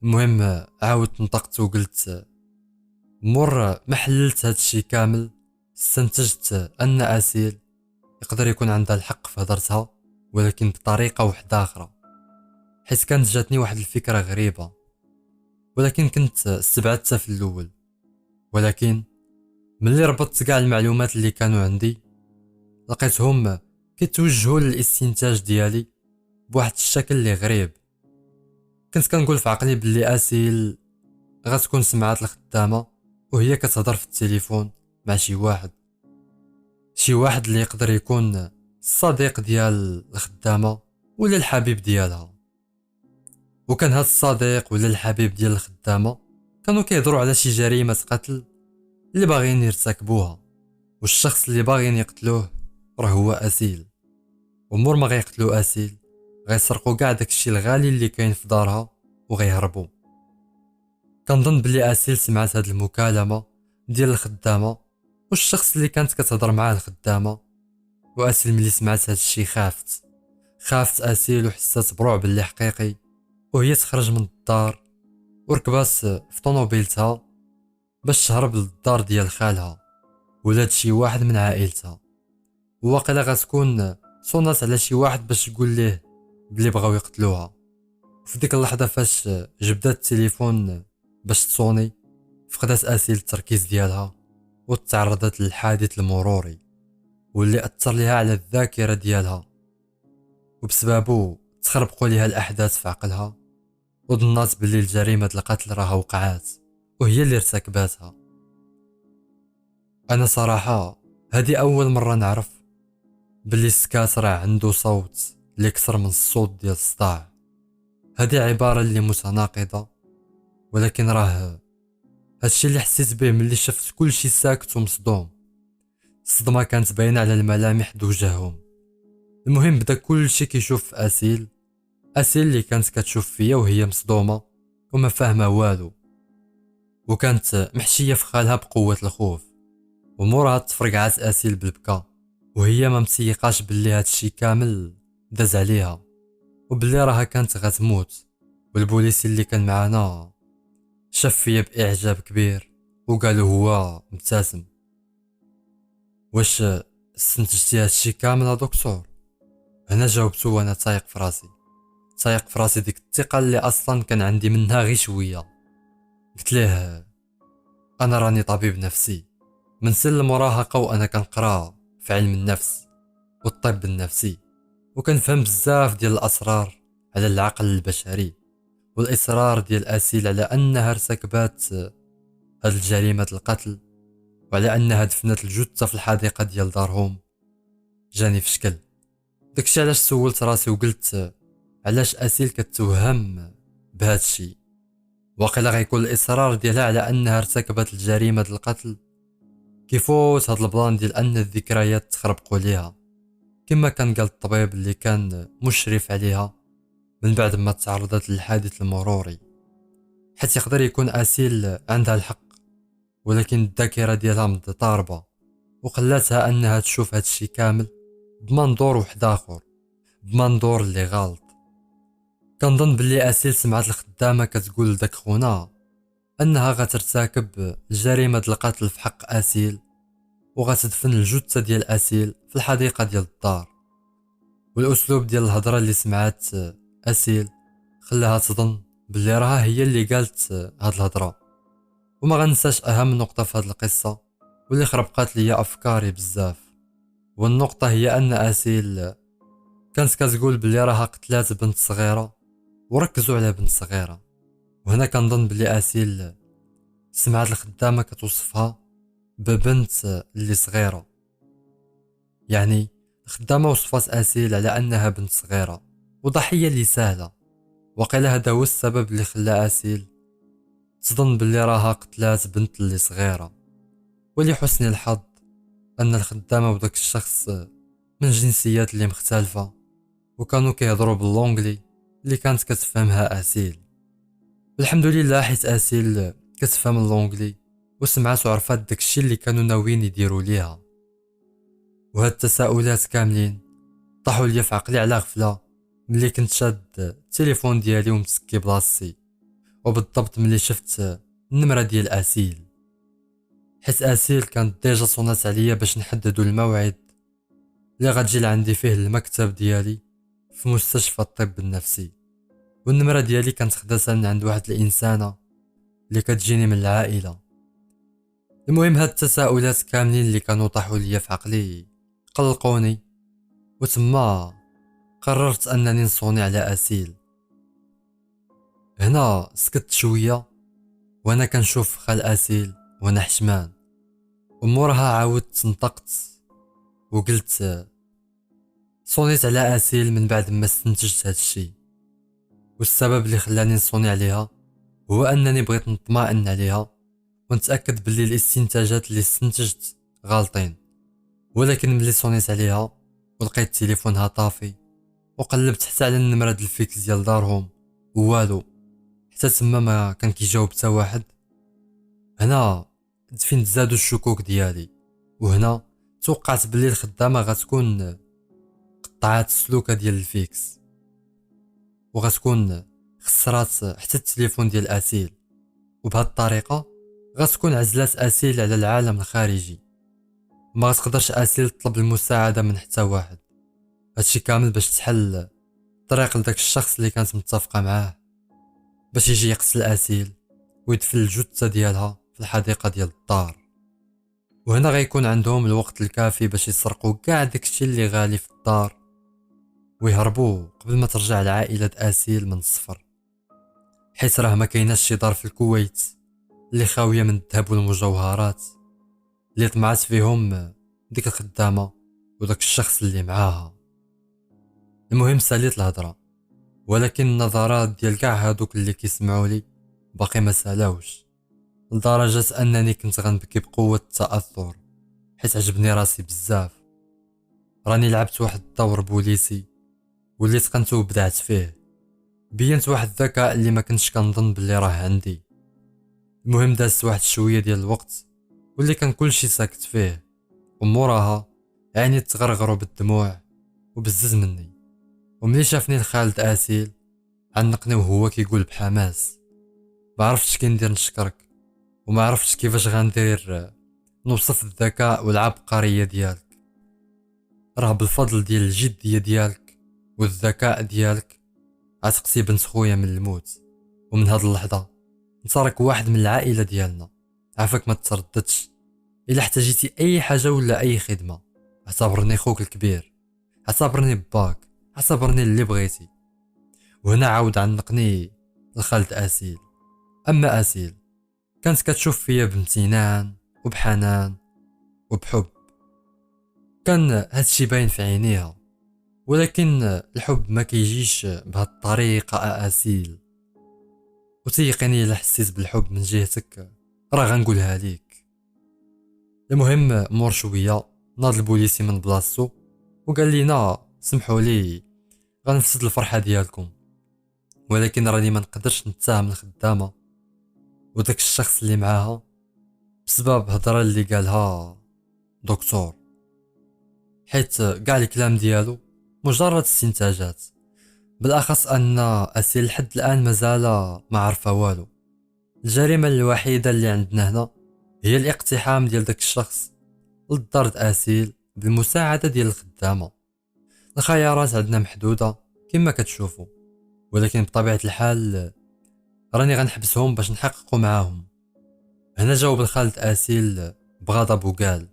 Speaker 1: المهم عاودت نطقت وقلت مور ما حللت هادشي كامل استنتجت ان اسيل يقدر يكون عندها الحق في هضرتها، ولكن بطريقه واحده اخرى، حيت كانت جاتني واحد الفكره غريبه ولكن كنت استبعدتها في الاول. ولكن ملي ربطت كاع المعلومات اللي كانوا عندي لقيتهم كيتوجهوا للاستنتاج ديالي بواحد الشكل اللي غريب. كنت كنقول في عقلي باللي اسيل غتكون سمعات الخدامه وهي كتهضر في التليفون مع شي واحد اللي يقدر يكون الصديق ديال الخدامه ولا الحبيب ديالها. وكان هاد الصديق ولا الحبيب ديال الخدامه كانوا كيهضروا على شي جريمه قتل اللي باغيين يرتكبوها، والشخص اللي باغيين يقتلوه راه هو اسيل. ومور ما غيقتلوا اسيل غيسرقوا كاع داكشي الغالي اللي كاين في دارها وغيهربوا. كنظن بلي اسيل سمعت هاد المكالمه ديال الخدامه والشخص اللي كانت كتهضر معاه الخدامه. واسيل ملي سمعت هاد الشي خافت اسيل وحسات برعب اللي حقيقي، وهي تخرج من الدار وركبات في طونوبيلتها باش تهرب للدار ديال خالها ولاد شي واحد من عائلتها. وواقيلا غتكون صونات على شي واحد باش تقول ليه بلي بغاو يقتلوها. في ديك اللحظة فاش جبدات التليفون باش تصوني، فقدات اسيل التركيز ديالها وتعرضت للحادث المروري واللي اثر ليها على الذاكرة ديالها، وبسببه تخربقوا ليها الاحداث في عقلها وظنات باللي الجريمة القتل راها وقعات وهي اللي ارتكباتها. انا صراحة هذه اول مرة نعرف باللي السكات راه عنده صوت اللي كثر من الصوت ديال الصداع. هذه عبارة اللي متناقضة، ولكن راه هادشي اللي حسيت به ملي شفت كلشي ساكت ومصدوم. الصدمة كانت باينة على الملامح د وجههم. المهم بدا كلشي كيشوف في اسيل اللي كانت كتشوف فيا وهي مصدومة وما فاهمة والو، وكانت محشية في خالها بقوة الخوف. وموراها تفرقعات اسيل بالبكا وهي ما متيقاش باللي هادشي كامل داز عليها وباللي راها كانت غتموت. والبوليسي اللي كان معانا شاف فيا باعجاب كبير وقالوا هو مبتسم. واش استنتجتي هادشي كامل يا دكتور؟ هنا جاوبتو وانا تايق في راسي ديك الثقه اللي اصلا كان عندي منها غير شويه. قلت ليه انا راني طبيب نفسي من سن المراهقه، وانا كنقرا في علم النفس والطب النفسي، وكنفهم بزاف ديال الاسرار على العقل البشري والاصرار ديال اسيل على انها ارتكبات هاد الجريمه القتل وعلى انها دفنت الجثه في الحديقه ديال دارهم. جاني في شكل. داكشي علاش سولت راسي وقلت علاش اسيل كتوهم بهذا الشيء؟ واقيلا غيكون الاصرار ديالها على انها ارتكبت الجريمه القتل كيفوت هاد البلان ديال ان الذكريات تخربقوا ليها، كما كان قال الطبيب اللي كان مشرف عليها من بعد ما تعرضت للحادث المروري. حيت يقدر يكون اسيل عندها الحق، ولكن الذاكره ديالها مضطربه وخلاتها انها تشوف هاد الشيء كامل بمنظور واحد اخر، بمنظور اللي غلط. كنظن باللي اسيل سمعت الخدامه كتقول لداك خونا انها غترتكب جريمه القتل في حق اسيل وغتدفن الجثه ديال اسيل في الحديقه ديال الدار. والاسلوب ديال الهضره اللي سمعت اسيل خلاها تظن باللي راها هي اللي قالت هاد الهضره. وما غنساش اهم نقطه في هاد القصه واللي خربقات ليا افكاري بزاف، والنقطه هي ان اسيل كانت كتقول باللي راها قتلات بنت صغيره وركزوا على بنت صغيره. وهنا كنظن باللي اسيل سمعت الخدامه كتوصفها ببنت اللي صغيره، يعني الخدامه وصفات اسيل على انها بنت صغيره وضحيه اللي سهله. وقيلا هذا هو السبب اللي خلى اسيل تظن باللي راها قتلات بنت اللي صغيره. ولحسن الحظ ان الخدامه وداك الشخص من جنسيات اللي مختلفه وكانوا كيهضروا باللونجلي اللي كانت كتفهمها اسيل. الحمد لله حيت اسيل كتفهم اللونجلي وسمعت وعرفات داكشي اللي كانوا ناويين يديروا ليها. وهاد التساؤلات كاملين طاحوا ليا في عقلي على غفله ملي كنت شاد التليفون ديالي ومسكي بلاصتي، وبالضبط ملي شفت النمره ديال اسيل، حيت اسيل كانت ديجا صونات عليا باش نحددوا الموعد اللي غتجي لعندي فيه المكتب ديالي في مستشفى الطب النفسي. والنمره ديالي كانت خداتها من عند واحد الانسانه اللي كتجيني من العائله. المهم هاد التساؤلات كاملين اللي كانوا طاحوا ليا في عقلي قلقوني، وتما قررت انني نصوني على اسيل. هنا سكت شويه وانا كنشوف خال اسيل وانا حشمان، ومورها عاودت نطقت وقلت صونيت على اسيل من بعد ما استنتجت هاد الشيء. والسبب اللي خلاني نصوني عليها هو انني بغيت نطمئن عليها ونتاكد باللي الاستنتاجات اللي استنتجت غالطين. ولكن ملي صونيت عليها ولقيت تليفونها طافي وقلبت حتى على النمره ديال الفيكس ديال دارهم والو، حتى تما ما كان كيجاوب حتى واحد. هنا فين تزادوا الشكوك ديالي، وهنا توقعت باللي الخدامه غتكون قطعات السلوكه ديال الفيكس وغتكون خسرات حتى التليفون ديال اسيل. وبهاد الطريقة غتكون عزلات أسيل على العالم الخارجي، ما غتقدرش أسيل تطلب المساعدة من حتى واحد. هادشي كامل باش تحل طريق لداك الشخص اللي كانت متفقة معاه باش يجي يقتل أسيل ويدفن الجثة ديالها في الحديقة ديال الدار. وهنا غيكون عندهم الوقت الكافي باش يسرقوا كاع داكشي اللي غالي في الدار ويهربوا قبل ما ترجع العائلة أسيل من الصفر، حيت راه ما كايناش شي دار في الكويت اللي خاوية من الذهب والمجوهرات اللي طمعت فيهم ديك الخدامة وداك الشخص اللي معاها. المهم ساليت الهضرة، ولكن النظرات ديال كاع هادوك اللي كيسمعوا لي باقي ما سالاوش، لدرجة انني كنت غنبكي بقوة التأثر حيت عجبني راسي بزاف. راني لعبت واحد الدور بوليسي وليت كنت وبدعت فيه، بينت واحد الذكاء اللي ما كنتش كنظن باللي راه عندي. المهم دازت واحد شوية ديال الوقت واللي كان كلشي ساكت فيه، وموراها عيني تغرغروا بالدموع وبزز مني. وملي شافني الخالد أسيل عنقني وهو كيقول بحماس: ما عرفتش كي ندير نشكرك، وما عرفتش كيفاش غندير نوصف الذكاء والعبقرية ديالك. راه بالفضل ديال الجدية ديالك والذكاء ديالك عتقتي بنت خويا من الموت، ومن هاد اللحظة انت راك واحد من العائلة ديالنا. عافاك ما ترددش، الا احتاجيتي اي حاجة ولا اي خدمة اعتبرني خوك الكبير، اعتبرني باك، اعتبرني اللي بغيتي. وهنا عاود عنقني الخالد أسيل. اما أسيل كانت كتشوف فيا بامتنان وبحنان وبحب، كان هادشي باين في عينيها، ولكن الحب ما كيجيش بهاد الطريقة أسيل. وتيقيني الا حسيت بالحب من جهتك راه غنقولها ليك. المهم مور شوية ناض البوليسي من بلاصتو وقال لينا: سمحوا لي غنفسد الفرحة ديالكم، ولكن راني ما نقدرش نتهم الخدامة وداك الشخص اللي معاها بسبب هضرة اللي قالها دكتور، حيت كاع الكلام ديالو مجرد استنتاجات، بالاخص ان أسيل لحد الان مازال ما عرفها والو. الجريمة الوحيدة اللي عندنا هنا هي الاقتحام ديال داك الشخص للدار أسيل بالمساعدة ديال الخدامة. الخيارات عندنا محدودة كما كتشوفوا، ولكن بطبيعة الحال راني غنحبسهم باش نحققوا معاهم. هنا جاوب الخالد أسيل بغضب وقال: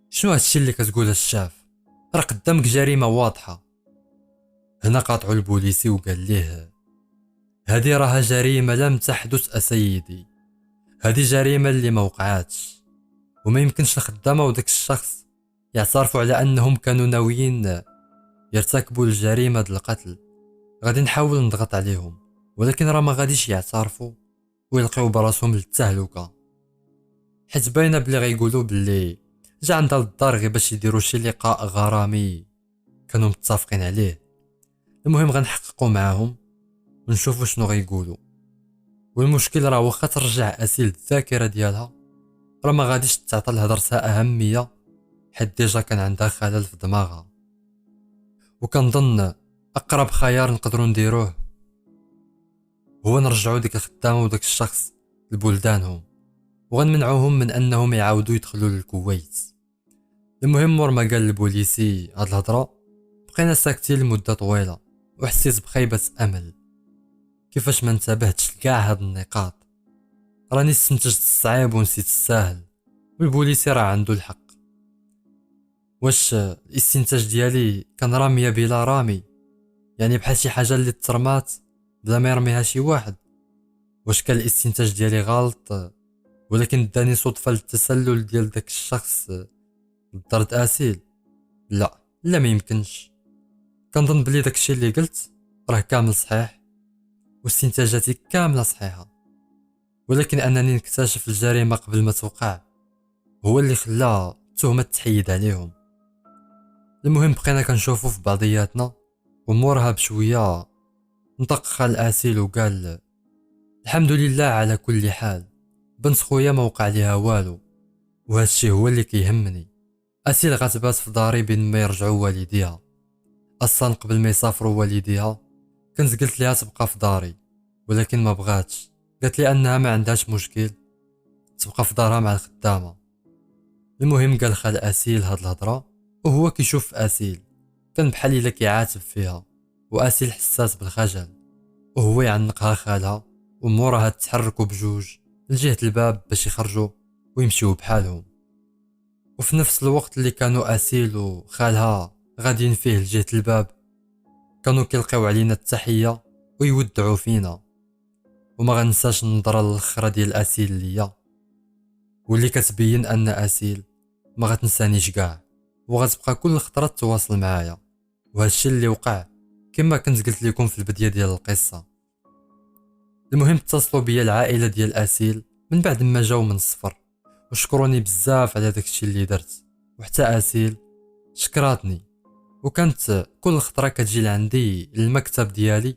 Speaker 1: شنو هادشي اللي كتقول الشاف؟ راه قدامك جريمة واضحة. هنا قاطعوا البوليسي وقال ليه: هذه راها جريمة لم تحدث أسيدي، هذه جريمة اللي ما وقعاتش، وما يمكنش الخدامة وداك الشخص يعترفوا على أنهم كانوا ناويين يرتكبوا الجريمة ديال القتل. غادي نحاول نضغط عليهم، ولكن راه ما غاديش يعترفوا ويلقيو براسهم للتهلكة، حيت باينه بلي غيقولوا بلي جا عندها للدار غير باش يديروا شي لقاء غرامي كانوا متفقين عليه. المهم غنحققوا معاهم ونشوفوا شنو غيقولوا. والمشكل راه واخا ترجع أسيل الذاكره ديالها راه ما غاديش تعطى لهضرتها اهميه، حيت ديجا كان عندها خلل في دماغها. وكنظن اقرب خيار نقدروا نديروه هو نرجعوا ديك الخدامه وداك الشخص لبلدانهم، وغنمنعوهم من انهم يعاودوا يدخلوا للكويت. المهم مور ما قال البوليسي هاد الهضره بقينا ساكتين لمده طويله، وحسيت بخيبه امل كيفاش ما انتبهتش لكاع هاد النقاط. راني استنتجت الصعيب ونسيت الساهل، والبوليسي راه عنده الحق. واش الاستنتاج ديالي كان راميه بلا رامي، يعني بحال شي حاجه اللي ترمات بلا ما يرميها شي واحد؟ واش كان الاستنتاج ديالي غلط ولكن داني صدفه للتسلل ديال داك الشخص لدار أسيل؟ لا لا، ما يمكنش. كنظن بلي داكشي اللي قلت راه كامل صحيح واستنتاجاتي كامله صحيحه، ولكن انني نكتشف الجريمه قبل ما توقع هو اللي خلى التهمه تحيد عليهم. المهم بقينا كنشوفوا في بعضياتنا، ومورها بشويه نطق خال أسيل وقال: الحمد لله على كل حال، بنت خويا ما وقع ليها والو، وهادشي هو اللي كيهمني. أسيل غتبات في داري بين ما يرجعوا والديها. اصلا قبل ما يسافروا والديها كنت قلت ليها تبقى في داري، ولكن ما بغاتش، قالت لي انها ما عندهاش مشكل تبقى في دارها مع الخدامه. المهم قال خال اسيل هاد الهضره وهو كيشوف اسيل كان بحال الا كيعاتب فيها، واسيل حساس بالخجل وهو يعنقها خالها، وموراها تحركوا بجوج لجهة الباب باش يخرجوا ويمشيو بحالهم. وفي نفس الوقت اللي كانوا اسيل وخالها غاديين فيه لجهة الباب كانوا كيلقاو علينا التحية ويودعوا فينا. وما غنساش النظرة الاخرى ديال اسيل ليا واللي كتبين ان اسيل ما غتنسانيش كاع وغتبقى كل خطرة تواصل معايا. وهادشي اللي وقع كما كنت قلت لكم في البداية ديال القصة. المهم اتصلوا بيا العائلة ديال اسيل من بعد ما جاو من السفر وشكروني بزاف على داكشي اللي درت، وحتى اسيل شكراتني وكانت كل خطرة كتجي لعندي للمكتب ديالي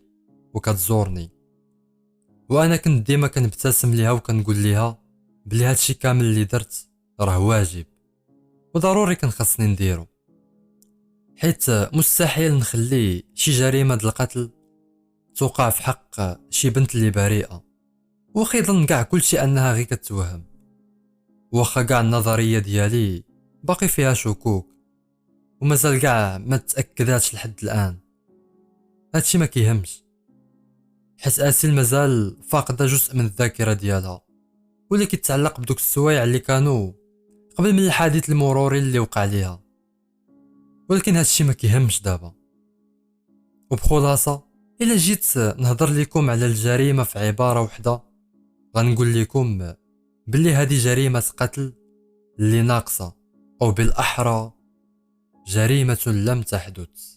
Speaker 1: وكتزورني. وانا كنت ديما كنبتسم ليها وكنقول ليها بلي هادشي كامل اللي درت راه واجب وضروري كان خاصني نديرو، حيت مستحيل نخلي شي جريمة د القتل توقع في حق شي بنت اللي بريئة. وخيظن كاع كلشي انها غير كتوهم، واخا كاع النظرية ديالي باقي فيها شكوك ومازال كاع ما تأكداتش لحد الان. هادشي ما كيهمش حيت اسيل مازال فاقدة جزء من الذاكرة ديالها واللي كيتعلق بدوك السوايع اللي كانوا قبل من الحادث المروري اللي وقع ليها. ولكن هادشي ما كيهمش دابا. وبخلاصة الا جيت نهضر لكم على الجريمة في عبارة وحدة غنقول لكم باللي هذه جريمة قتل اللي ناقصة، او بالاحرى جريمة لم تحدث.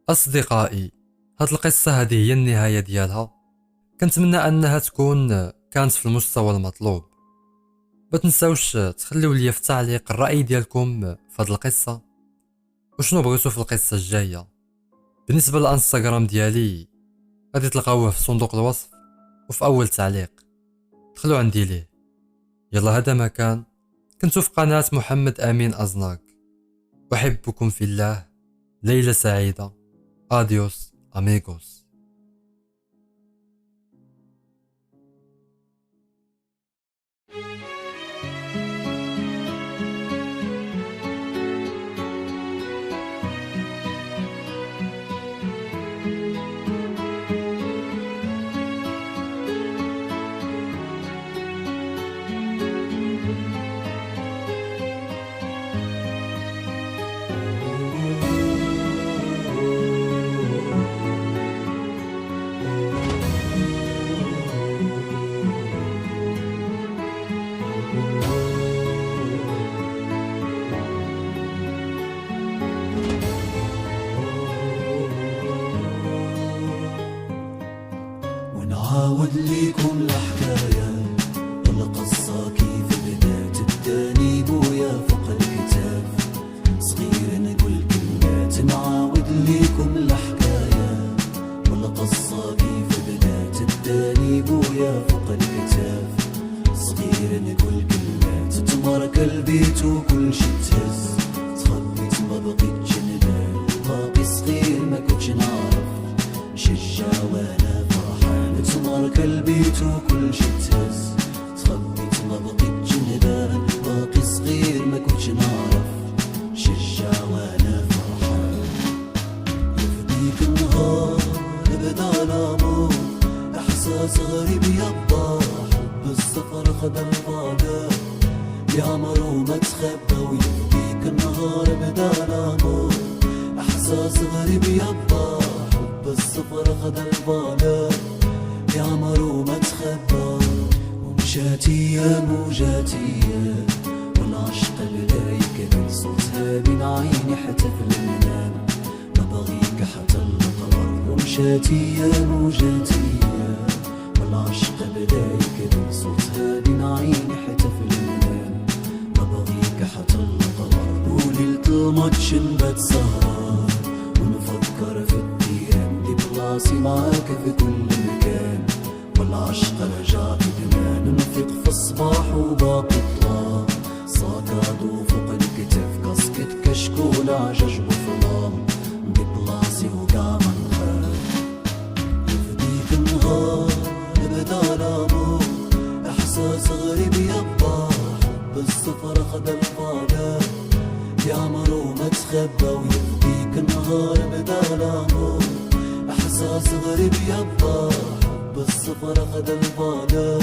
Speaker 1: اصدقائي هاد القصة هذه هي النهاية ديالها، كنتمنى انها تكون كانت في المستوى المطلوب. ما تنساوش تخليو لي في التعليق الرأي ديالكم في هاد القصة وشنو بغيتو في القصة الجاية. بالنسبة للانستغرام ديالي غادي تلقاوه في صندوق الوصف وفي اول تعليق، دخلوا عندي ليه. يلا هذا ما كان، كنتو في قناة محمد امين ازناك، احبكم في الله، ليلة سعيدة، اديوس اميغوس.
Speaker 2: ونعاود ليكم الحكاية والقصة كيف بدات. التاني بويا فوق الكتاف صغير نقول كلمات. نعاود ليكم الحكاية والقصة كيف بدات. التاني بويا فوق الكتاف صغير نقول كلمات. تمرك البيت وكل شي تهز، تخبيت ما بقيتش نبان، باقي صغير ما كنتش نعرف نشجع وانا فرحان. تمرك البيت وكل شي تهز، تخبيت ما بقيتش نبان، باقي صغير ما كنتش نعرف نشجع وانا فرحان. يفديك النهار بدا الامور، احساس غريب يبا، حب السفر خد البعد يعمر وما تخبى. ويفديك النهار بدا الامور، احساس غريب يبا، حب السفر خد البعد يعمر وما تخبى. ومشات ايام وجات ايام، والعشق بدا يكبر، صوتها بين عيني حتى في المنام، ما بغيك حتى القمر. ومشات ايام وجات ايام، والعشق بدا يكبر، صوتها بين عيني حتى في المنام، ما بغيك حتى القمر. وليلة الماتش نبات سهران ونفكر في الديان دي، بلاصي معاك في كل مكان، والعشق رجع إدمان. نفيق في الصباح وباقي طلام، صاكادو فوق الكتاف، كاسكت كشكول عجاج وفلام، دي بلاصي وقع ما نخاف. تخبى ويفديك النهار بدا الامور. احساس غريب يبا حب الصفر اخذ البالا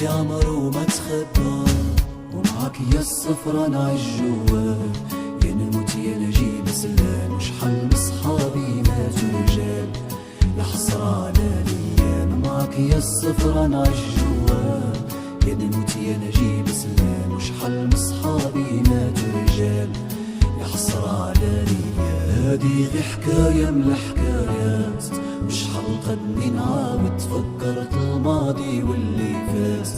Speaker 2: يا عمر وما تخبى. ومعاك يا الصفر انا عيش جوال، يا نموت يا نجيب سلام. وشحال صحابي ماتوا رجال يا حسرة على الايام. معاك يا الصفر انا عيش جوال، يا نموت يا نجيب سلام. وشحال صحابي ماتوا رجال يا حسرة على الايام. هادي غي حكاية من الحكايات، وشحال قدني نعاود تفكرت الماضي واللي فات.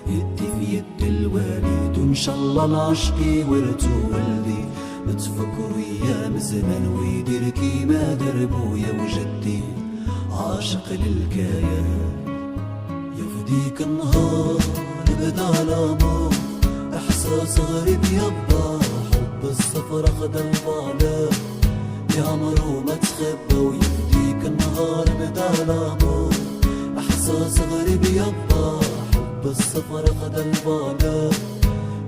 Speaker 2: يدي في يد الوالد وان شاء الله العشق ورثو ولدي. نتفكروا ايام زمان ويدير كيما دار بويا وجدي عاشق للكاية. يفديك النهار بدا الامور، احساس غريب يبا حب السفر اخذ البالا يا عمر وما تخبى. ويفديك النهار بدا الامور، احساس غريب يبا حب السفر اخذ البالا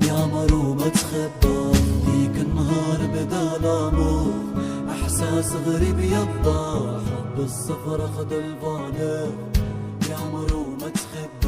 Speaker 2: يا عمر وما تخبى. يفديك النهار بدا الامور، احساس غريب يبا حب السفر اخذ البالا يا عمر وما تخبى.